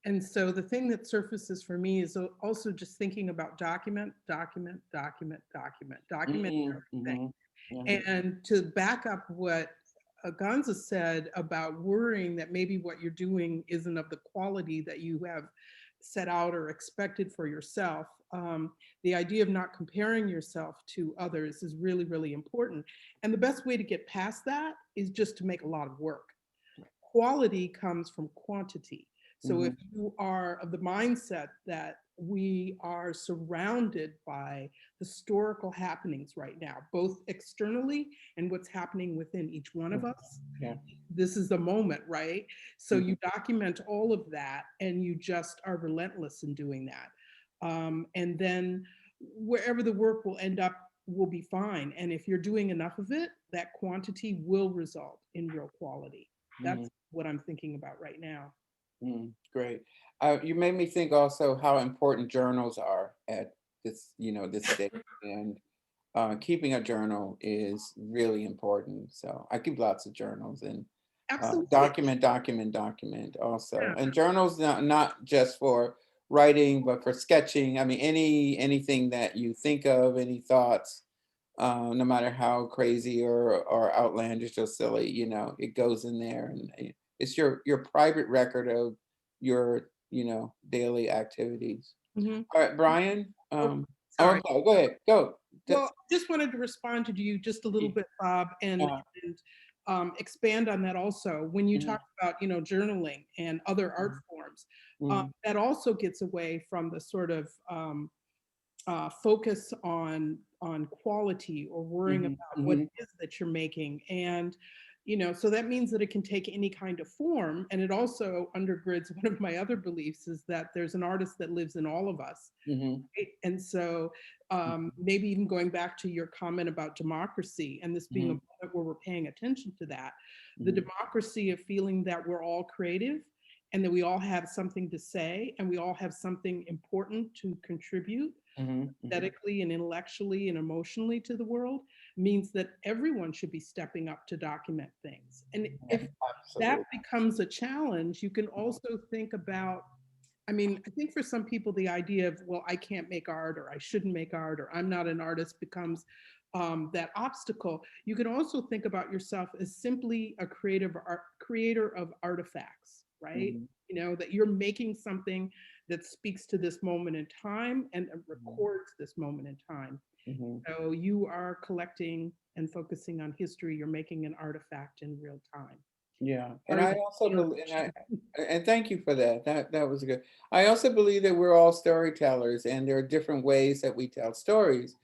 And so the thing that surfaces for me is also just thinking about document everything. And to back up what Aganza said about worrying that maybe what you're doing isn't of the quality that you have set out or expected for yourself. The idea of not comparing yourself to others is really, really important. And the best way to get past that is just to make a lot of work. Quality comes from quantity. So if you are of the mindset that we are surrounded by historical happenings right now, both externally and what's happening within each one of us, this is the moment, right? So you document all of that and you just are relentless in doing that. And then wherever the work will end up will be fine. And if you're doing enough of it, that quantity will result in real quality. That's what I'm thinking about right now. Great. You made me think also how important journals are at this, this stage. And keeping a journal is really important. So I keep lots of journals and document also. Yeah. And journals not just for writing, but for sketching. I mean, anything that you think of, any thoughts, no matter how crazy or outlandish or silly, it goes in there, and it's your private record of your daily activities. All right, Brian. Sorry. Okay, go ahead. Go. Well, just wanted to respond to you just a little bit, Bob, and expand on that also. When you talk about journaling and other art forms, that also gets away from the sort of focus on quality or worrying about what it is that you're making. And so that means that it can take any kind of form. And it also undergirds one of my other beliefs, is that there's an artist that lives in all of us. Right? And so maybe even going back to your comment about democracy, and this being a moment where we're paying attention to that, the democracy of feeling that we're all creative and that we all have something to say and we all have something important to contribute aesthetically and intellectually and emotionally to the world, means that everyone should be stepping up to document things. And if that becomes a challenge, you can also think about, I think for some people the idea of, well, I can't make art, or I shouldn't make art, or I'm not an artist becomes that obstacle. You can also think about yourself as simply a creator of artifacts, right? That you're making something that speaks to this moment in time and records this moment in time. So you are collecting and focusing on history. You're making an artifact in real time. Yeah, and I also believe, and thank you for that. That was good. I also believe that we're all storytellers, and there are different ways that we tell stories.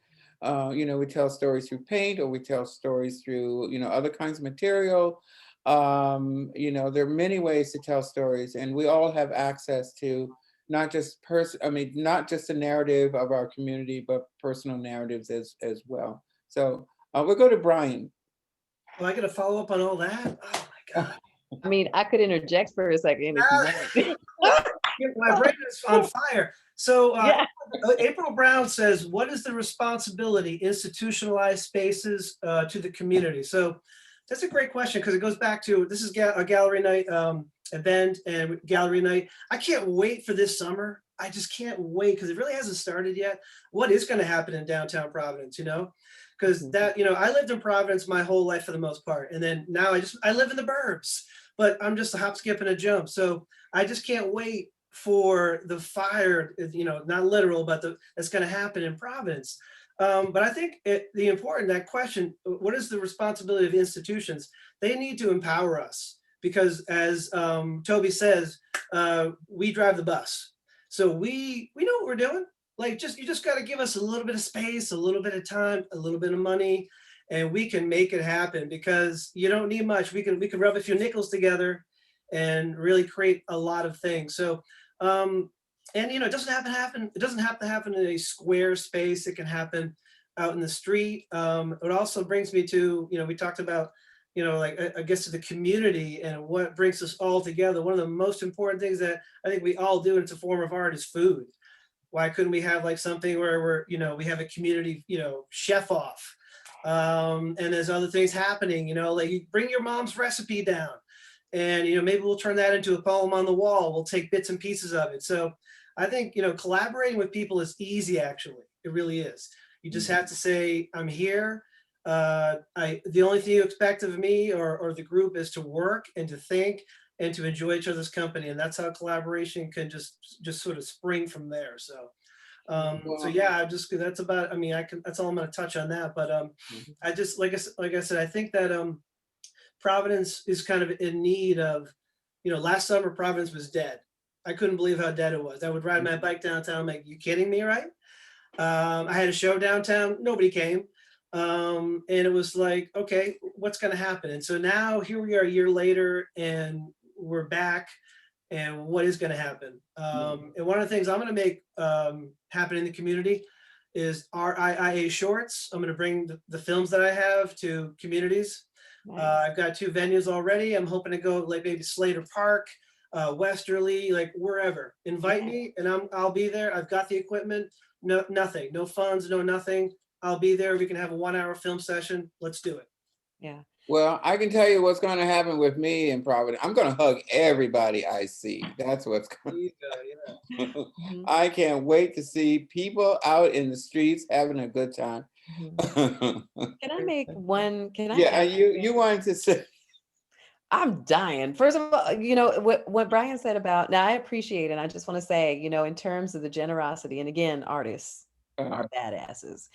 We tell stories through paint, or we tell stories through other kinds of material. There are many ways to tell stories, and we all have access to not just not just the narrative of our community, but personal narratives as well. So we'll go to Brian. Well, I got to follow up on all that. Oh my God. I could interject for a second if you want. My brain is on fire. So April Brown says, what is the responsibility institutionalized spaces to the community? So that's a great question, because it goes back to, this is a gallery night event and gallery night. I can't wait for this summer. I just can't wait, because it really hasn't started yet. What is going to happen in downtown Providence, because I lived in Providence my whole life for the most part. And then now I live in the burbs, but I'm just a hop, skip, and a jump. So I just can't wait for the fire, you know, not literal, but that's going to happen in Providence. But I think that question, what is the responsibility of institutions? They need to empower us because, as Toby says, we drive the bus. So we know what we're doing. Like, you just got to give us a little bit of space, a little bit of time, a little bit of money, and we can make it happen, because you don't need much. We can rub a few nickels together and really create a lot of things. So, and you know, it doesn't have to happen. It doesn't have to happen in a square space. It can happen out in the street. It also brings me to, you know, we talked about, you know, like, I guess, to the community and what brings us all together. One of the most important things that I think we all do, and it's a form of art, is food. Why couldn't we have like something where we're, you know, we have a community, you know, chef off, and there's other things happening, you know, like, you bring your mom's recipe down, and, you know, maybe we'll turn that into a poem on the wall. We'll take bits and pieces of it. So I think, you know, collaborating with people is easy, actually. It really is. You just have to say, I'm here. The only thing you expect of me or the group is to work and to think and to enjoy each other's company. And that's how collaboration can just sort of spring from there. So, so yeah, that's about, I mean, that's all I'm going to touch on that. But I just, like I said, I think that Providence is kind of in need of, you know, last summer Providence was dead. I couldn't believe how dead it was. I would ride my bike downtown. I'm like, you kidding me, right? I had a show downtown. Nobody came. And it was like, okay, what's going to happen? And so now here we are a year later, and we're back. And what is going to happen? And one of the things I'm going to make happen in the community is RIIA shorts. I'm going to bring the films that I have to communities. Nice. I've got 2 venues already. I'm hoping to go like maybe Slater Park, Westerly, like wherever. Invite me and I'll be there. I've got the equipment. No, nothing, no funds, no nothing. I'll be there. We can have a 1-hour film session. Let's do it. Yeah. Well, I can tell you what's going to happen with me in Providence. I'm going to hug everybody I see. That's what's going to happen. I can't wait to see people out in the streets having a good time. Can I make one? Can I? Yeah, you wanted to say. I'm dying. First of all, you know, what Brian said about, now I appreciate, and I just want to say, you know, in terms of the generosity, and again, artists are badasses,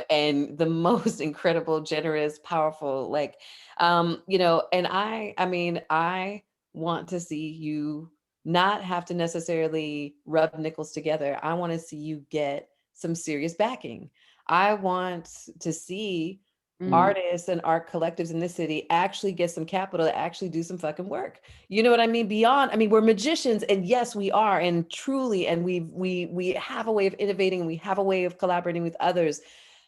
and the most incredible, generous, powerful, like, you know, and I mean, I want to see you not have to necessarily rub nickels together. I want to see you get some serious backing. I want to see artists and art collectives in this city actually get some capital to actually do some fucking work. You know what I mean? Beyond, I mean, we're magicians, and yes, we are, and truly, and we have a way of innovating, and we have a way of collaborating with others.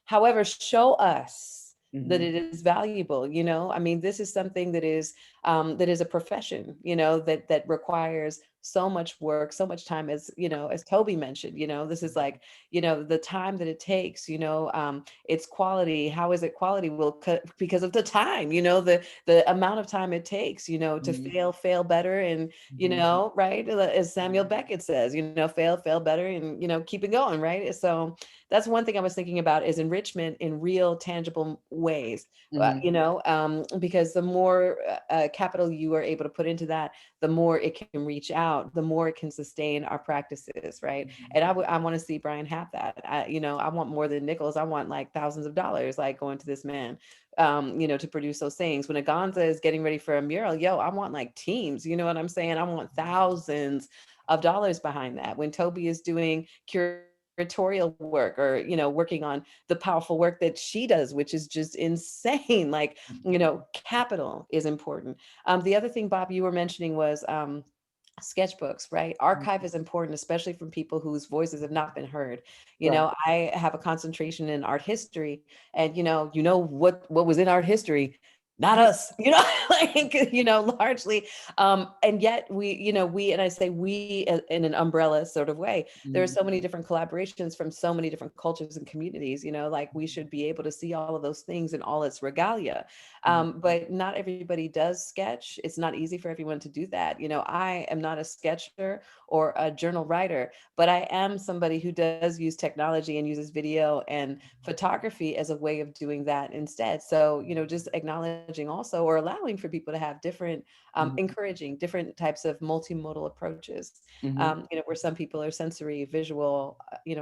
However, show us that it is valuable. You know, I mean, this is something that is a profession, you know, that requires so much work, so much time, as, you know, as Toby mentioned, you know, this is like, you know, the time that it takes, you know, it's quality. How is it quality? Well, because of the time, you know, the amount of time it takes, you know, to fail better. And, you know, right. As Samuel Beckett says, you know, fail better, and, you know, keep it going. Right. So that's one thing I was thinking about, is enrichment in real, tangible ways, you know, because the more capital you are able to put into that, the more it can reach out, the more it can sustain our practices, right? And I want to see Brian have that. You know, I want more than nickels. I want like thousands of dollars, like going to this man, you know, to produce those things. When Aganza is getting ready for a mural, I want like teams. You know what I'm saying? I want thousands of dollars behind that. When Toby is doing curatorial work, or, you know, working on the powerful work that she does, which is just insane. Like, you know, capital is important. The other thing, Bob, you were mentioning was sketchbooks, right? Archive is important, especially from people whose voices have not been heard. You know, I have a concentration in art history, and, you know what was in art history? Not us, you know, like, you know, largely. And yet and I say we in an umbrella sort of way, there are so many different collaborations from so many different cultures and communities, you know, like, we should be able to see all of those things in all its regalia. But not everybody does sketch. It's not easy for everyone to do that. You know, I am not a sketcher or a journal writer, but I am somebody who does use technology and uses video and photography as a way of doing that instead. So, you know, just acknowledging acknowledging also, or allowing for people to have different, encouraging different types of multimodal approaches. Where some people are sensory, visual,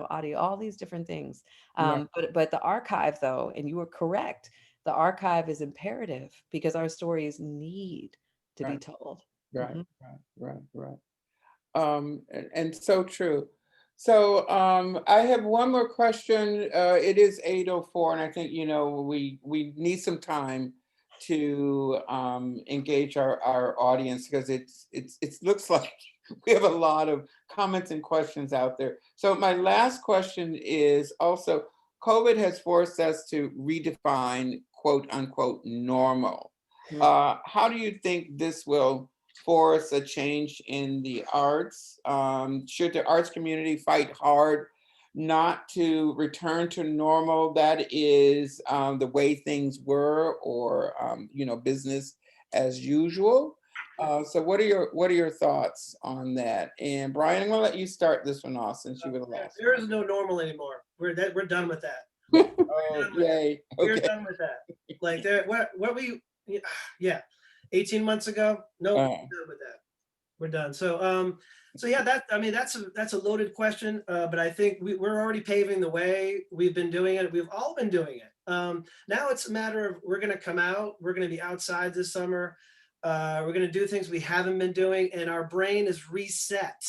audio, all these different things. Right. But the archive, though, and you were correct, the archive is imperative because our stories need to be told. Right. And so true. So I have one more question. It is 8:04, and I think we need some time to engage our audience, because it looks like we have a lot of comments and questions out there. So my last question is also, COVID has forced us to redefine quote unquote normal. How do you think this will force a change in the arts? Should the arts community fight hard not to return to normal, that is the way things were, or business as usual? So what are your thoughts on that? And Brian, I'm gonna let you start this one off since you were the last. There is no normal anymore. We're done with that. Oh, yay. We're Okay. done with that. Like what we 18 months ago, nope, we're done with that. We're done. So yeah, that's a loaded question, but I think we're already paving the way. We've been doing it. We've all been doing it. Now it's a matter of, we're going to come out. We're going to be outside this summer. We're going to do things we haven't been doing, and our brain is reset.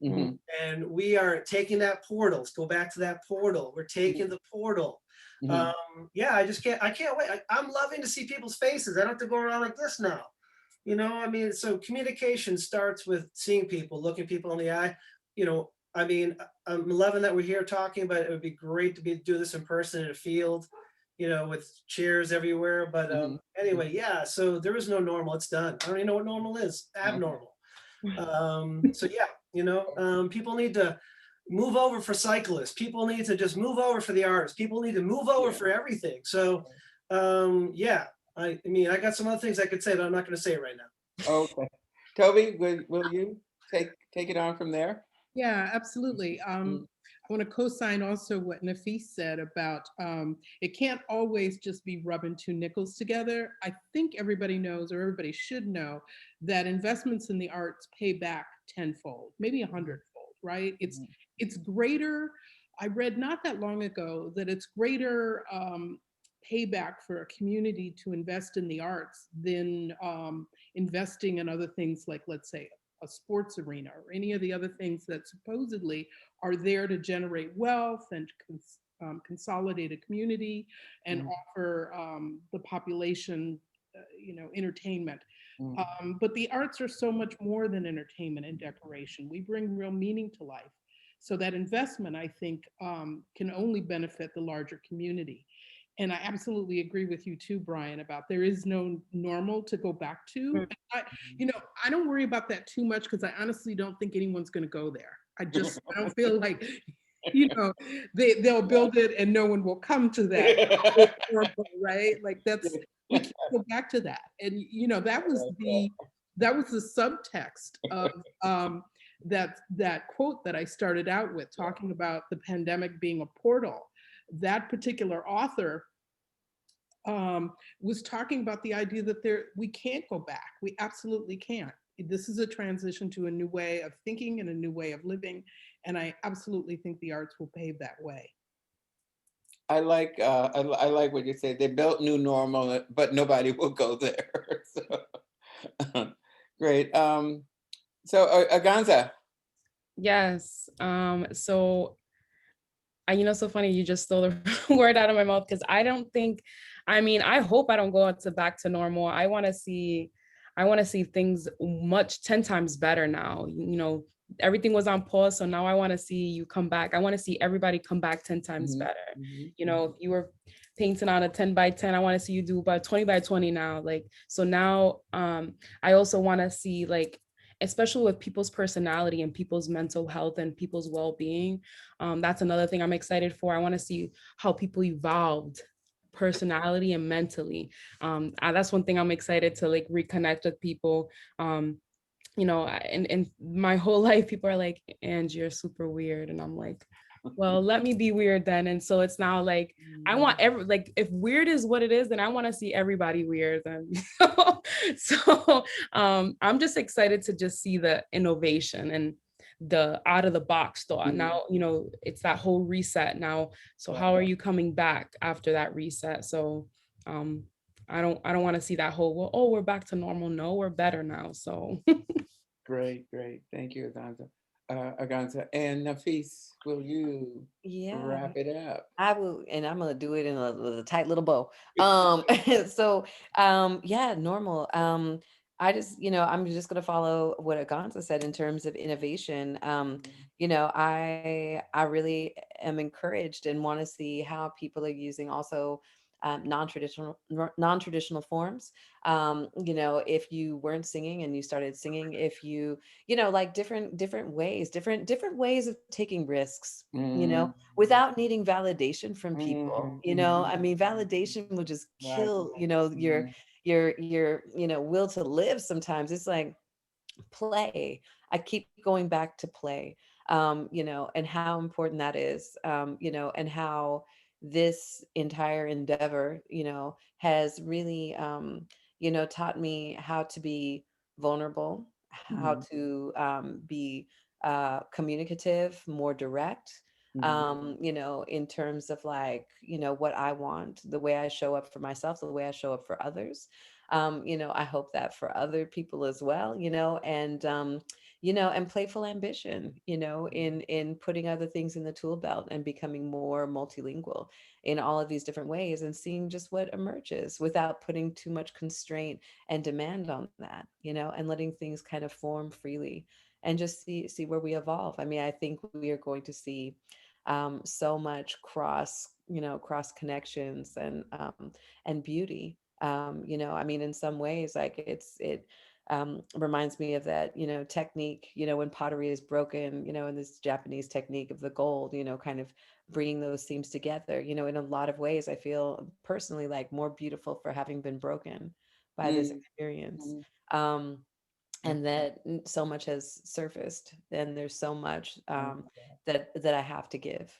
And we are taking that portal. Let's go back to that portal. We're taking the portal. Yeah, I can't wait. I'm loving to see people's faces. I don't have to go around like this now. So communication starts with seeing people, looking people in the eye. I'm loving that we're here talking, but it would be great to do this in person in a field, with chairs everywhere. But anyway, yeah, so there is no normal. It's done. I don't even know what normal is. Abnormal. So yeah, people need to move over for cyclists. People need to just move over for the artists. People need to move over for everything. So yeah. I got some other things I could say, but I'm not going to say it right now. Okay. Toby, will you take it on from there? Yeah, absolutely. I want to co-sign also what Nafise said about it can't always just be rubbing two nickels together. I think everybody knows, or everybody should know, that investments in the arts pay back tenfold, maybe 100-fold, right? It's greater. I read not that long ago that it's greater payback for a community to invest in the arts than investing in other things like, let's say, a sports arena or any of the other things that supposedly are there to generate wealth and consolidate a community and offer the population, entertainment. But the arts are so much more than entertainment and decoration. We bring real meaning to life. So that investment, I think, can only benefit the larger community. And I absolutely agree with you too, Brian, about there is no normal to go back to. I don't worry about that too much, because I honestly don't think anyone's going to go there. I don't feel like, they'll build it and no one will come to that. Right? Like we can't go back to that. And, that was the subtext of that quote that I started out with, talking about the pandemic being a portal. That particular author was talking about the idea that we can't go back. We absolutely can't. This is a transition to a new way of thinking and a new way of living. And I absolutely think the arts will pave that way. I like what you say. They built new normal, but nobody will go there. So, great. So Aganza. Yes. So so funny, you just stole the word out of my mouth, because I hope I don't go back to normal. I want to see things 10 times better now. Everything was on pause, so now I want to see you come back. I want to see everybody come back 10 times better. If you were painting on a 10 by 10, I want to see you do about 20 by 20 now. So now I also want to see, especially with people's personality and people's mental health and people's well-being. That's another thing I'm excited for. I want to see how people evolved personality and mentally. That's one thing I'm excited to reconnect with people. And my whole life, people are like, "And you're super weird," and I'm like, well, let me be weird then. And so it's now like, I want if weird is what it is, then I want to see everybody weird. And so I'm just excited to just see the innovation and the out of the box thought. Now, it's that whole reset now. So how are you coming back after that reset? So I don't want to see that whole, well, oh, we're back to normal. No, we're better now. So Great. Thank you, Aganza. Aganza. And Nafise, will you wrap it up? I will, and I'm gonna do it in a tight little bow. So yeah, normal. I just, I'm just gonna follow what Aganza said in terms of innovation. I really am encouraged and want to see how people are using also non-traditional forms. If you weren't singing and you started singing, if you, like different ways of taking risks, without needing validation from people. I mean, validation will just kill, your will to live. Sometimes it's like play. I keep going back to play, and how important that is, and how this entire endeavor, has really, taught me how to be vulnerable, how to be communicative, more direct, in terms of like, what I want, the way I show up for myself, the way I show up for others. I hope that for other people as well, and playful ambition, in putting other things in the tool belt and becoming more multilingual in all of these different ways and seeing just what emerges without putting too much constraint and demand on that, and letting things kind of form freely and just see where we evolve. I mean, I think we are going to see so much cross connections and beauty. I mean, in some ways, like it reminds me of that, technique, when pottery is broken, in this Japanese technique of the gold, kind of bringing those themes together, in a lot of ways, I feel personally like more beautiful for having been broken by this experience. And that so much has surfaced, and there's so much that I have to give,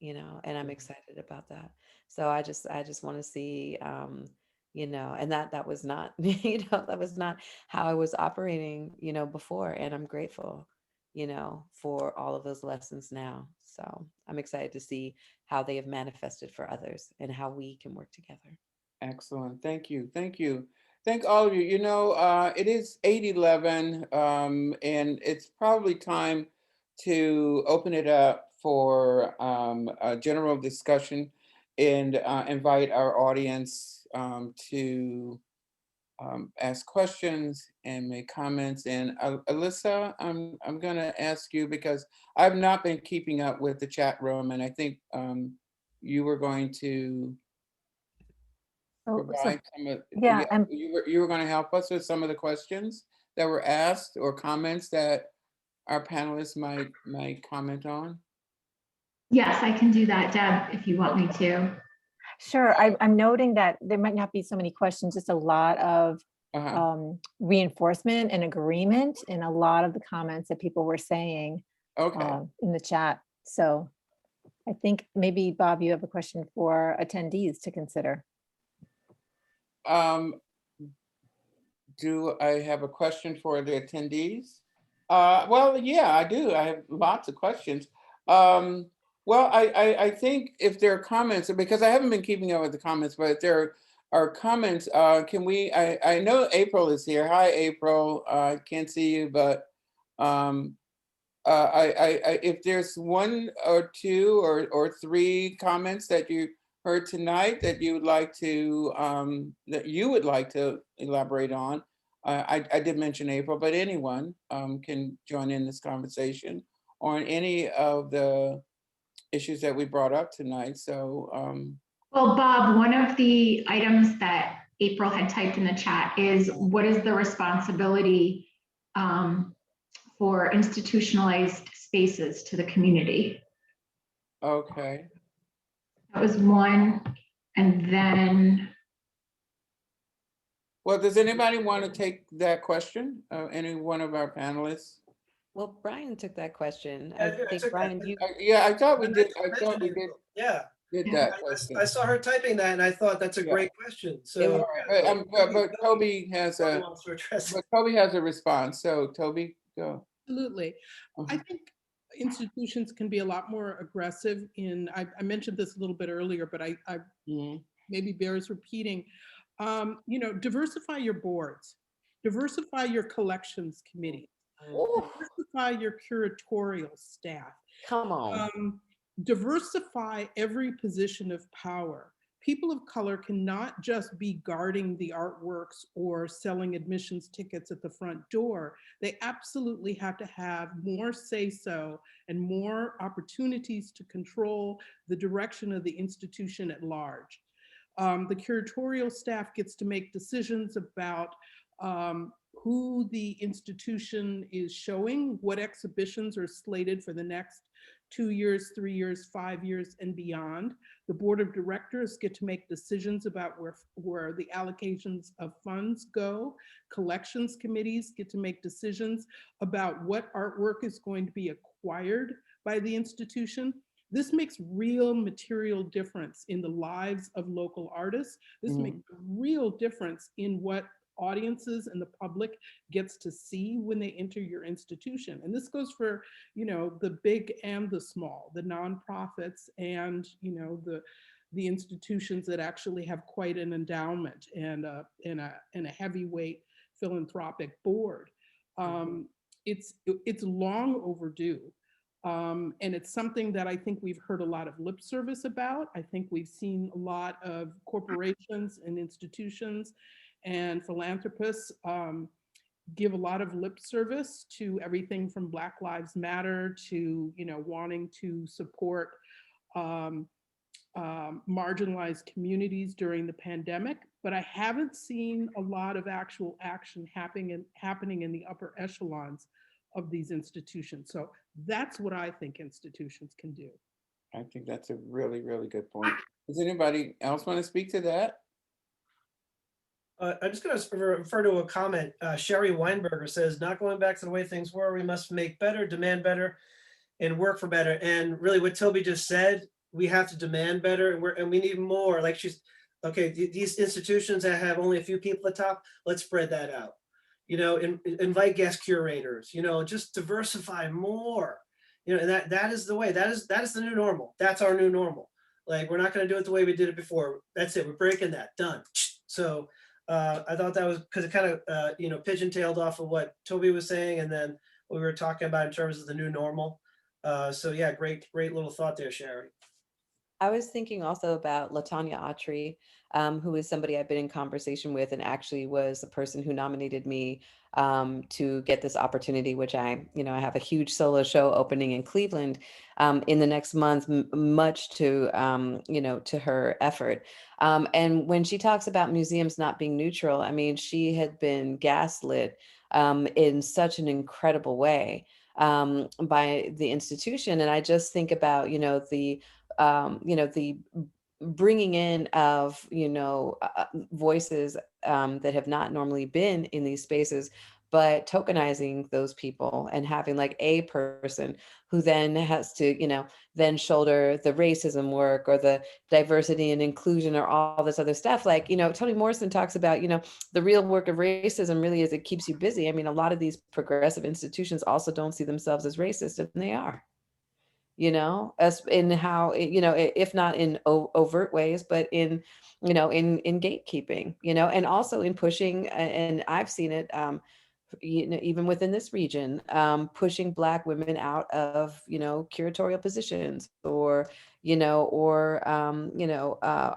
and I'm excited about that. So I just want to see, and that was not, that was not how I was operating, before. And I'm grateful, for all of those lessons now. So I'm excited to see how they have manifested for others and how we can work together. Excellent. Thank you. Thank all of you. It is 8:11, and it's probably time to open it up for a general discussion and invite our audience to ask questions and make comments. And Alyssa, I'm going to ask you because I've not been keeping up with the chat room, and I think you were going to provide some of, you were going to help us with some of the questions that were asked or comments that our panelists might comment on. Yes, I can do that, Deb, if you want me to. Sure. I'm noting that there might not be so many questions, just a lot of reinforcement and agreement in a lot of the comments that people were saying in the chat. So I think maybe, Bob, you have a question for attendees to consider. Do I have a question for the attendees? Well, yeah, I do. I have lots of questions. Well, I think if there are comments, because I haven't been keeping up with the comments, but if there are comments, can we, I know April is here. Hi, April. I can't see you, but if there's one or two or three comments that you heard tonight that you would like to elaborate on, I did mention April, but anyone can join in this conversation on any of the issues that we brought up tonight. So, well, Bob, one of the items that April had typed in the chat is, what is the responsibility for institutionalized spaces to the community? Okay. That was one. And then, well, does anybody want to take that question? Any one of our panelists Well, Brian took that question. Yeah, I I took think, that. Brian, you, Yeah, I thought we I did. meant I to thought we mention did it. Yeah, did Yeah. that question. I saw her typing that and I thought that's a Yeah. great question. All So, right, yeah, but Toby has Toby a wants to address but it. Toby has a response. So Toby, go. Absolutely. I think institutions can be a lot more aggressive in, I mentioned this a little bit earlier, but I Mhm. maybe bears repeating. You know, diversify your boards, diversify your collections committee, oh, diversify your curatorial staff, come on. diversify every position of power. People of color cannot just be guarding the artworks or selling admissions tickets at the front door. They absolutely have to have more say-so and more opportunities to control the direction of the institution at large. The curatorial staff gets to make decisions about who the institution is showing, what exhibitions are slated for the next 2 years, 3 years, 5 years, and beyond. The board of directors get to make decisions about where the allocations of funds go. Collections committees get to make decisions about what artwork is going to be acquired by the institution. This makes real material difference in the lives of local artists. This makes a real difference in what audiences and the public gets to see when they enter your institution. And this goes for, you know, the big and the small, the nonprofits and, you know, the institutions that actually have quite an endowment and a heavyweight philanthropic board. It's long overdue. And it's something that I think we've heard a lot of lip service about. I think we've seen a lot of corporations and institutions and philanthropists give a lot of lip service to everything from Black Lives Matter to, you know, wanting to support marginalized communities during the pandemic, but I haven't seen a lot of actual action happening in the upper echelons of these institutions. So that's what I think institutions can do. I think that's a really, really good point. Does anybody else want to speak to that? I'm just going to refer to a comment. Sherry Weinberger says, not going back to the way things were, we must make better, demand better, and work for better. And really what Toby just said, we have to demand better and we need more. Like she's, okay, these institutions that have only a few people at the top, let's spread that out. You know, invite guest curators, you know, just diversify more. You know, and that is the way, that is the new normal. That's our new normal. Like, we're not going to do it the way we did it before. That's it. We're breaking that. Done. So I thought that was because it kind of, you know, pigeon-tailed off of what Toby was saying and then what we were talking about in terms of the new normal. So yeah, great little thought there, Sherry. I was thinking also about Latonya Autry, who is somebody I've been in conversation with and actually was the person who nominated me to get this opportunity, which I have a huge solo show opening in Cleveland in the next month, much to, to her effort. And when she talks about museums not being neutral, I mean, she had been gaslit in such an incredible way by the institution. And I just think about, the bringing in of voices that have not normally been in these spaces, but tokenizing those people and having like a person who then has to then shoulder the racism work or the diversity and inclusion or all this other stuff. Like, Toni Morrison talks about, the real work of racism really is it keeps you busy. I mean, a lot of these progressive institutions also don't see themselves as racist, and they are, as in how, if not in overt ways, but in gatekeeping, and also in pushing, and I've seen it, even within this region, pushing Black women out of, curatorial positions or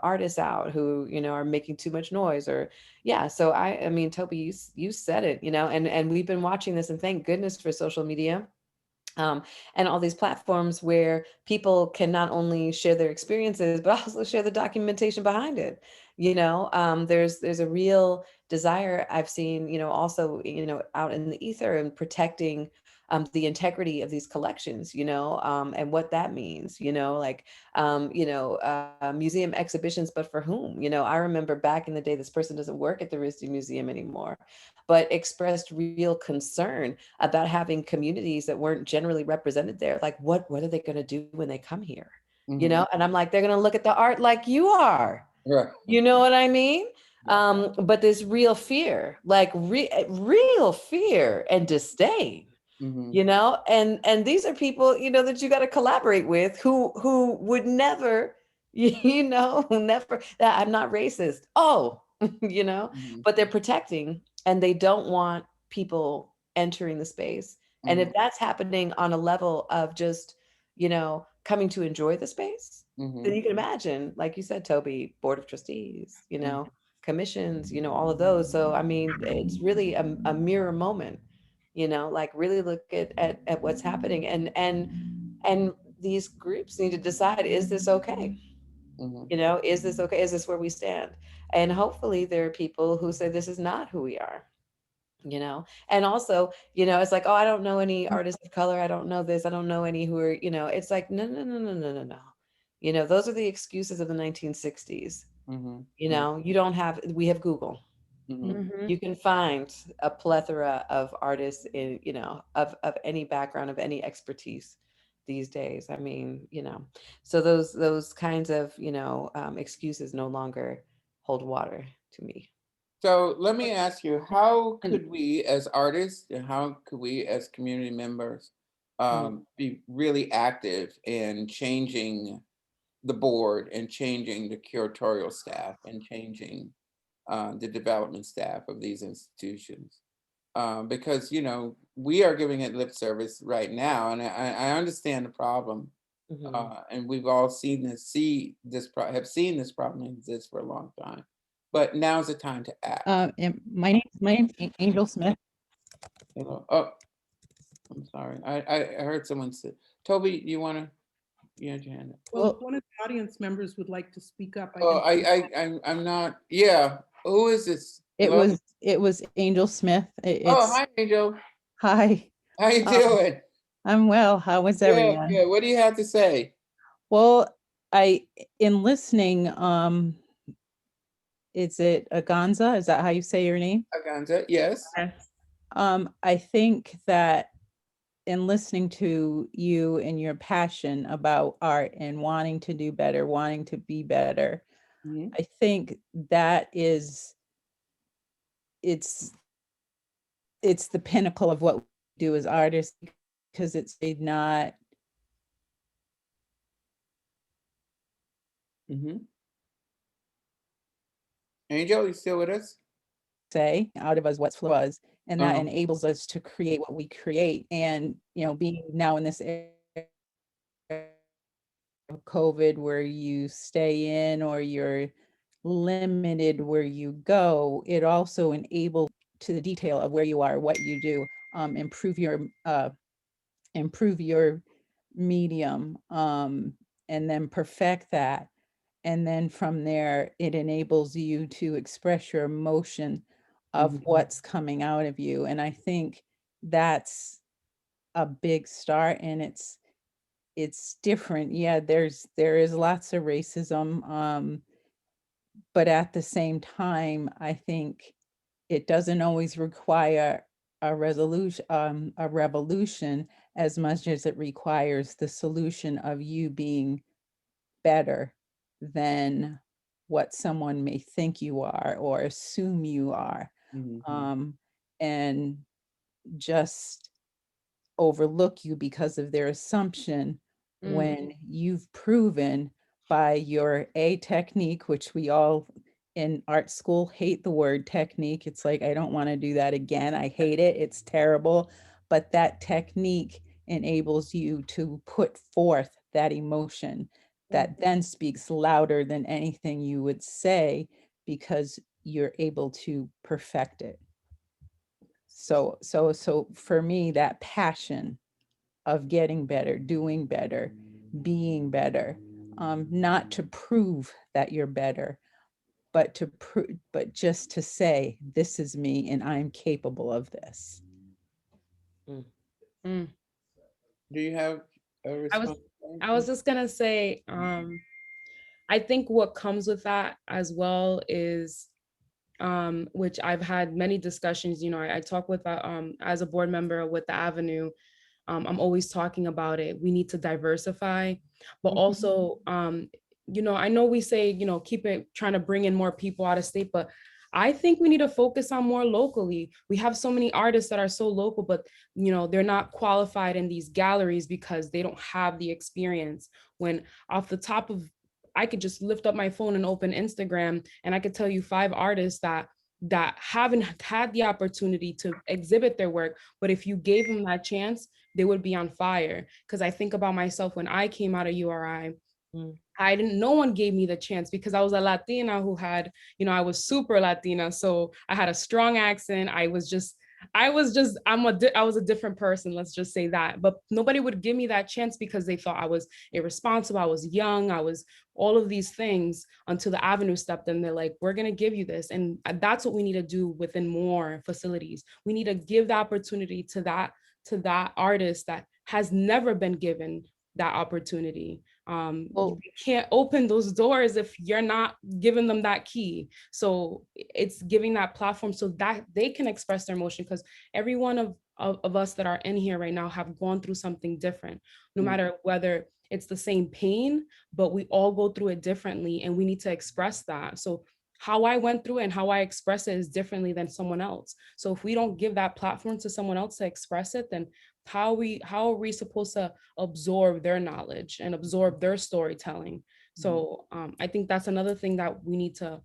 artists out who, are making too much noise or, yeah. So I mean, Toby, you said it, and we've been watching this, and thank goodness for social media. And all these platforms where people can not only share their experiences, but also share the documentation behind it. There's a real desire I've seen, also, out in the ether and protecting the integrity of these collections, and what that means, museum exhibitions, but for whom? I remember back in the day, this person doesn't work at the RISD Museum anymore, but expressed real concern about having communities that weren't generally represented there. Like, what are they going to do when they come here? And I'm like, they're going to look at the art like you are. Right. You know what I mean? But this real fear, like real fear and disdain, and these are people, that you got to collaborate with who would never, never, I'm not racist. Oh, but they're protecting, and they don't want people entering the space. And if that's happening on a level of just, coming to enjoy the space, then you can imagine, like you said, Toby, board of trustees, commissions, all of those. So, I mean, it's really a mirror moment, like really look at what's happening, and these groups need to decide, is this okay? Is this okay? Is this where we stand? And hopefully there are people who say this is not who we are. And also, it's like, oh, I don't know any artists of color. I don't know this. I don't know any who are, it's like, no. Those are the excuses of the 1960s. You don't have, we have Google. You can find a plethora of artists in, of any background, of any expertise these days. I mean, so those kinds of, excuses no longer hold water to me. So let me ask you, how could we as artists and how could we as community members be really active in changing the board and changing the curatorial staff and changing the development staff of these institutions? Because, we are giving it lip service right now, and I understand the problem. And we've all have seen this problem exist for a long time. But now's the time to act. And my name's Angel Smith. Hello. Oh, I'm sorry. I heard someone say, Toby, you had your hand up. Well, if one of the audience members would like to speak up. I'm not. Yeah. Who is this? It was Angel Smith. Hi, Angel. Hi. How you doing? I'm well. How was everyone? Yeah. What do you have to say? Well, in listening, is it Aganza? Is that how you say your name? Aganza, yes. I think that in listening to you and your passion about art and wanting to do better, wanting to be better, I think that it's the pinnacle of what we do as artists, because it's not. Angel, you still with us? Say out of us what's was, and that enables us to create what we create. And being now in this era of COVID, where you stay in or you're limited where you go, it also enables to the detail of where you are, what you do, improve your medium, and then perfect that. And then from there, it enables you to express your emotion of what's coming out of you. And I think that's a big start, and it's different. Yeah, there is lots of racism, but at the same time, I think it doesn't always require a revolution as much as it requires the solution of you being better than what someone may think you are or assume you are, and just overlook you because of their assumption, when you've proven by your technique, which we all in art school hate the word technique. It's like, I don't want to do that again. I hate it. It's terrible. But that technique enables you to put forth that emotion that then speaks louder than anything you would say, because you're able to perfect it. So for me, that passion of getting better, doing better, being better, not to prove that you're better, but just to say, this is me and I'm capable of this. Mm. Do you have a response? I was just gonna say, I think what comes with that as well is, which I've had many discussions, you know, I talk with, as a board member with the Avenue, I'm always talking about it. We need to diversify, but also, you know, I know we say, you know, keep it, trying to bring in more people out of state, but I think we need to focus on more locally. We have so many artists that are so local, but, you know, they're not qualified in these galleries because they don't have the experience. When off the top of, I could just lift up my phone and open Instagram and I could tell you 5 artists that haven't had the opportunity to exhibit their work, but if you gave them that chance, they would be on fire. Because I think about myself when I came out of URI, no one gave me the chance because I was a Latina who had, you know, I was super Latina. So I had a strong accent. I was a different person, let's just say that. But nobody would give me that chance because they thought I was irresponsible, I was young, I was all of these things, until the Avenue stepped in. They're like, we're gonna give you this. And that's what we need to do within more facilities. We need to give the opportunity to that artist that has never been given that opportunity. You can't open those doors if you're not giving them that key. So it's giving that platform so that they can express their emotion, because every one of us that are in here right now have gone through something different, no matter whether it's the same pain, but we all go through it differently and we need to express that. So how I went through it and how I express it is differently than someone else. So if we don't give that platform to someone else to express it, then how are we supposed to absorb their knowledge and absorb their storytelling? So I think that's another thing that we need to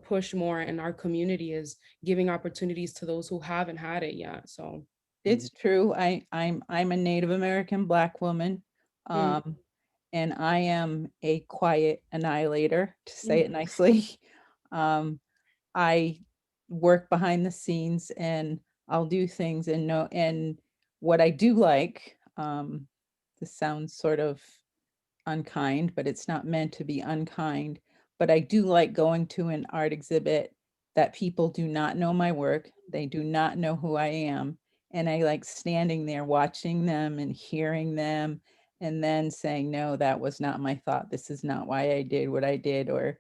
push more in our community, is giving opportunities to those who haven't had it yet. So it's true. I'm a Native American Black woman. And I am a quiet annihilator, to say it nicely. I work behind the scenes and I'll do things and what I do like, this sounds sort of unkind, but it's not meant to be unkind, but I do like going to an art exhibit that people do not know my work, they do not know who I am, and I like standing there watching them and hearing them and then saying, no, that was not my thought, this is not why I did what I did, or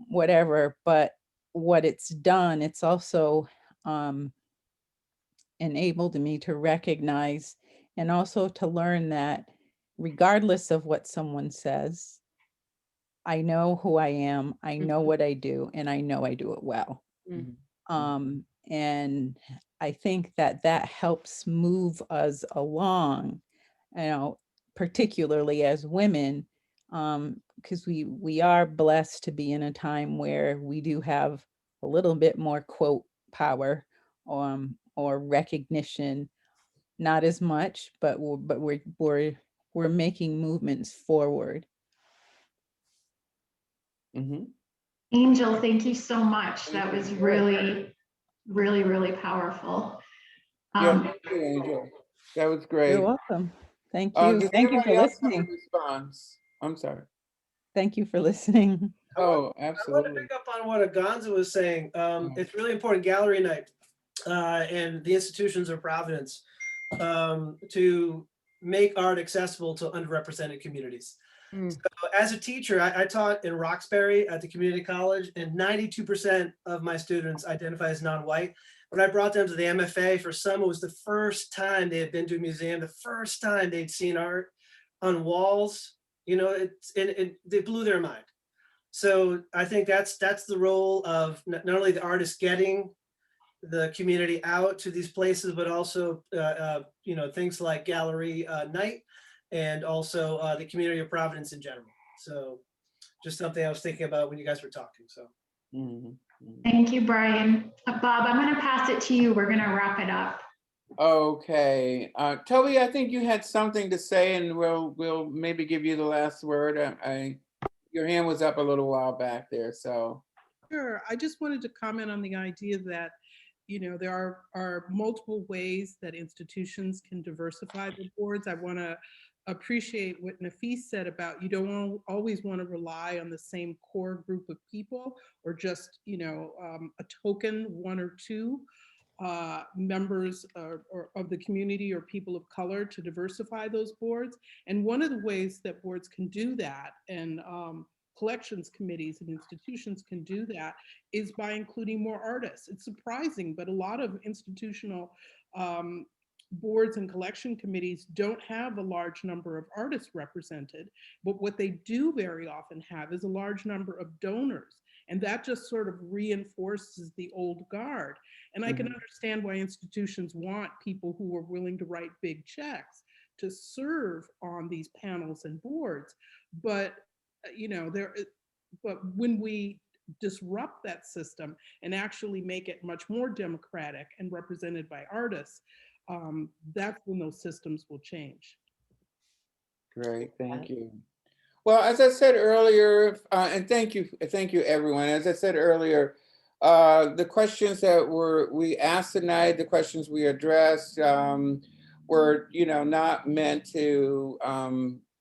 whatever. But what it's done, it's also enabled me to recognize and also to learn that regardless of what someone says, I know who I am, I know what I do, and I know I do it well. And I think that that helps move us along, you know, particularly as women, because we are blessed to be in a time where we do have a little bit more quote power, or recognition, not as much, but we're making movements forward. Angel, thank you so much. That was really, really, really powerful. Yeah, thank you, Angel. That was great. You're welcome. Thank you. Thank you for listening. Response? I'm sorry. Thank you for listening. Oh, I want absolutely. to pick up on what Aganza was saying. It's really important, gallery night and the institutions of Providence, to make art accessible to underrepresented communities. So as a teacher, I taught in Roxbury at the community college, and 92% of my students identify as non-white. When I brought them to the MFA, for some, it was the first time they had been to a museum, the first time they'd seen art on walls, you know, they blew their mind. So I think that's the role of not only the artists getting the community out to these places, but also, you know, things like gallery night, and also the community of Providence in general. So just something I was thinking about when you guys were talking. So. Thank you, Brian. Bob, I'm going to pass it to you. We're going to wrap it up. Okay, Toby, I think you had something to say, and we'll maybe give you the last word. Your hand was up a little while back there, so. Sure. I just wanted to comment on the idea that, you know, there are multiple ways that institutions can diversify the boards. I want to appreciate what Nafise said about you don't always want to rely on the same core group of people, or just, you know, a token one or two. members or of the community or people of color to diversify those boards. And one of the ways that boards can do that, and collections committees and institutions can do that, is by including more artists. It's surprising, but a lot of institutional boards and collection committees don't have a large number of artists represented, but what they do very often have is a large number of donors. And that just sort of reinforces the old guard. And I can understand why institutions want people who are willing to write big checks to serve on these panels and boards. But, you know, but when we disrupt that system and actually make it much more democratic and represented by artists, that's when those systems will change. Great, thank you. Well, as I said earlier, and thank you everyone. As I said earlier, the questions that we asked tonight, the questions we addressed were, you know, not meant to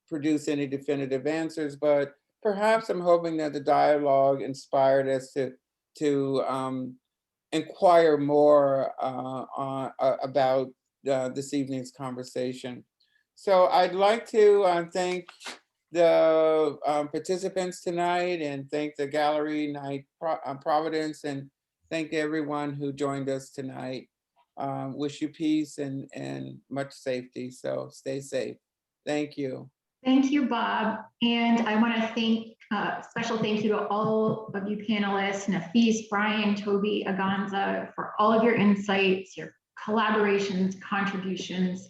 produce any definitive answers, but perhaps I'm hoping that the dialogue inspired us to inquire more about this evening's conversation. So I'd like to thank the participants tonight and thank the gallery, Night Providence, and thank everyone who joined us tonight. Wish you peace and much safety, so stay safe. Thank you. Thank you, Bob. And I want to thank, special thank you to all of you panelists, Nafise, Brian, Toby, Aganza, for all of your insights, your collaborations, contributions,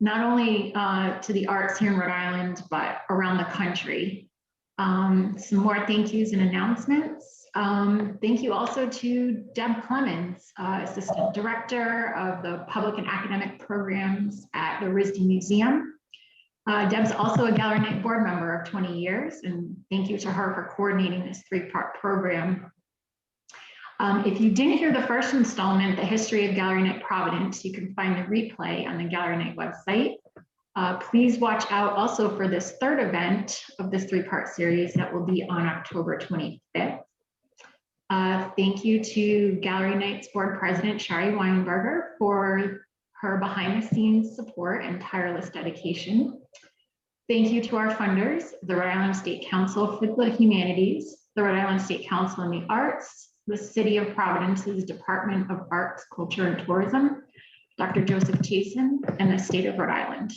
not only to the arts here in Rhode Island, but around the country. Some more thank yous and announcements. Thank you also to Deb Clemens, Assistant Director of the Public and Academic Programs at the RISD Museum. Deb's also a Gallery Night board member of 20 years, and thank you to her for coordinating this 3-part program. If you didn't hear the first installment, The History of Gallery Night Providence, you can find the replay on the Gallery Night website. Please watch out also for this 3rd event of this 3-part series that will be on October 25th. Thank you to Gallery Night's board president, Shari Weinberger, for her behind-the-scenes support and tireless dedication. Thank you to our funders, the Rhode Island State Council for the Humanities, the Rhode Island State Council on the Arts, the City of Providence's Department of Arts, Culture, and Tourism, Dr. Joseph Chasen, and the State of Rhode Island.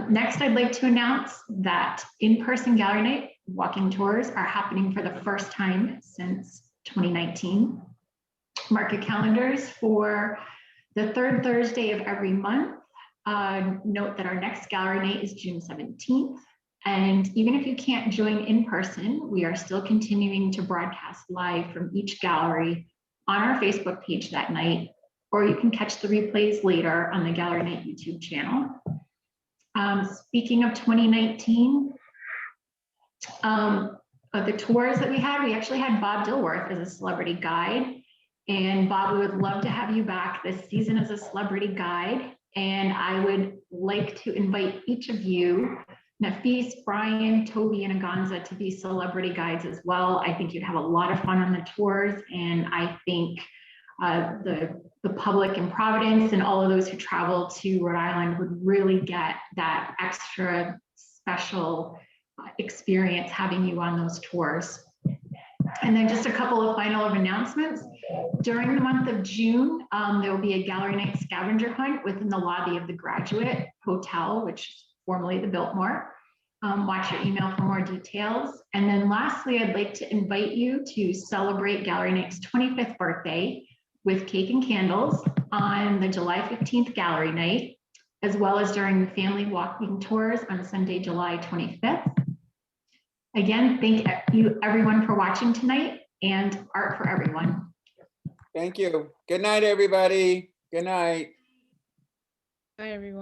Next, I'd like to announce that in-person Gallery Night walking tours are happening for the first time since 2019. Mark your calendars for the 3rd Thursday of every month. Note that our next Gallery Night is June 17th. And even if you can't join in person, we are still continuing to broadcast live from each gallery on our Facebook page that night, or you can catch the replays later on the Gallery Night YouTube channel. Speaking of 2019, the tours that we actually had Bob Dilworth as a celebrity guide. And Bob, we would love to have you back this season as a celebrity guide. And I would like to invite each of you, Nafise, Brian, Toby, and Aganza, to be celebrity guides as well. I think you'd have a lot of fun on the tours, and I think the public in Providence and all of those who travel to Rhode Island would really get that extra special experience having you on those tours. And then just a couple of final announcements. During the month of June, there will be a Gallery Night scavenger hunt within the lobby of the Graduate Hotel, which is formerly the Biltmore. Watch your email for more details. And then lastly, I'd like to invite you to celebrate Gallery Night's 25th birthday with cake and candles on the July 15th Gallery Night, as well as during the family walking tours on Sunday, July 25th. Again, thank you everyone for watching tonight, and art for everyone. Thank you. Good night, everybody. Good night. Hi, everyone.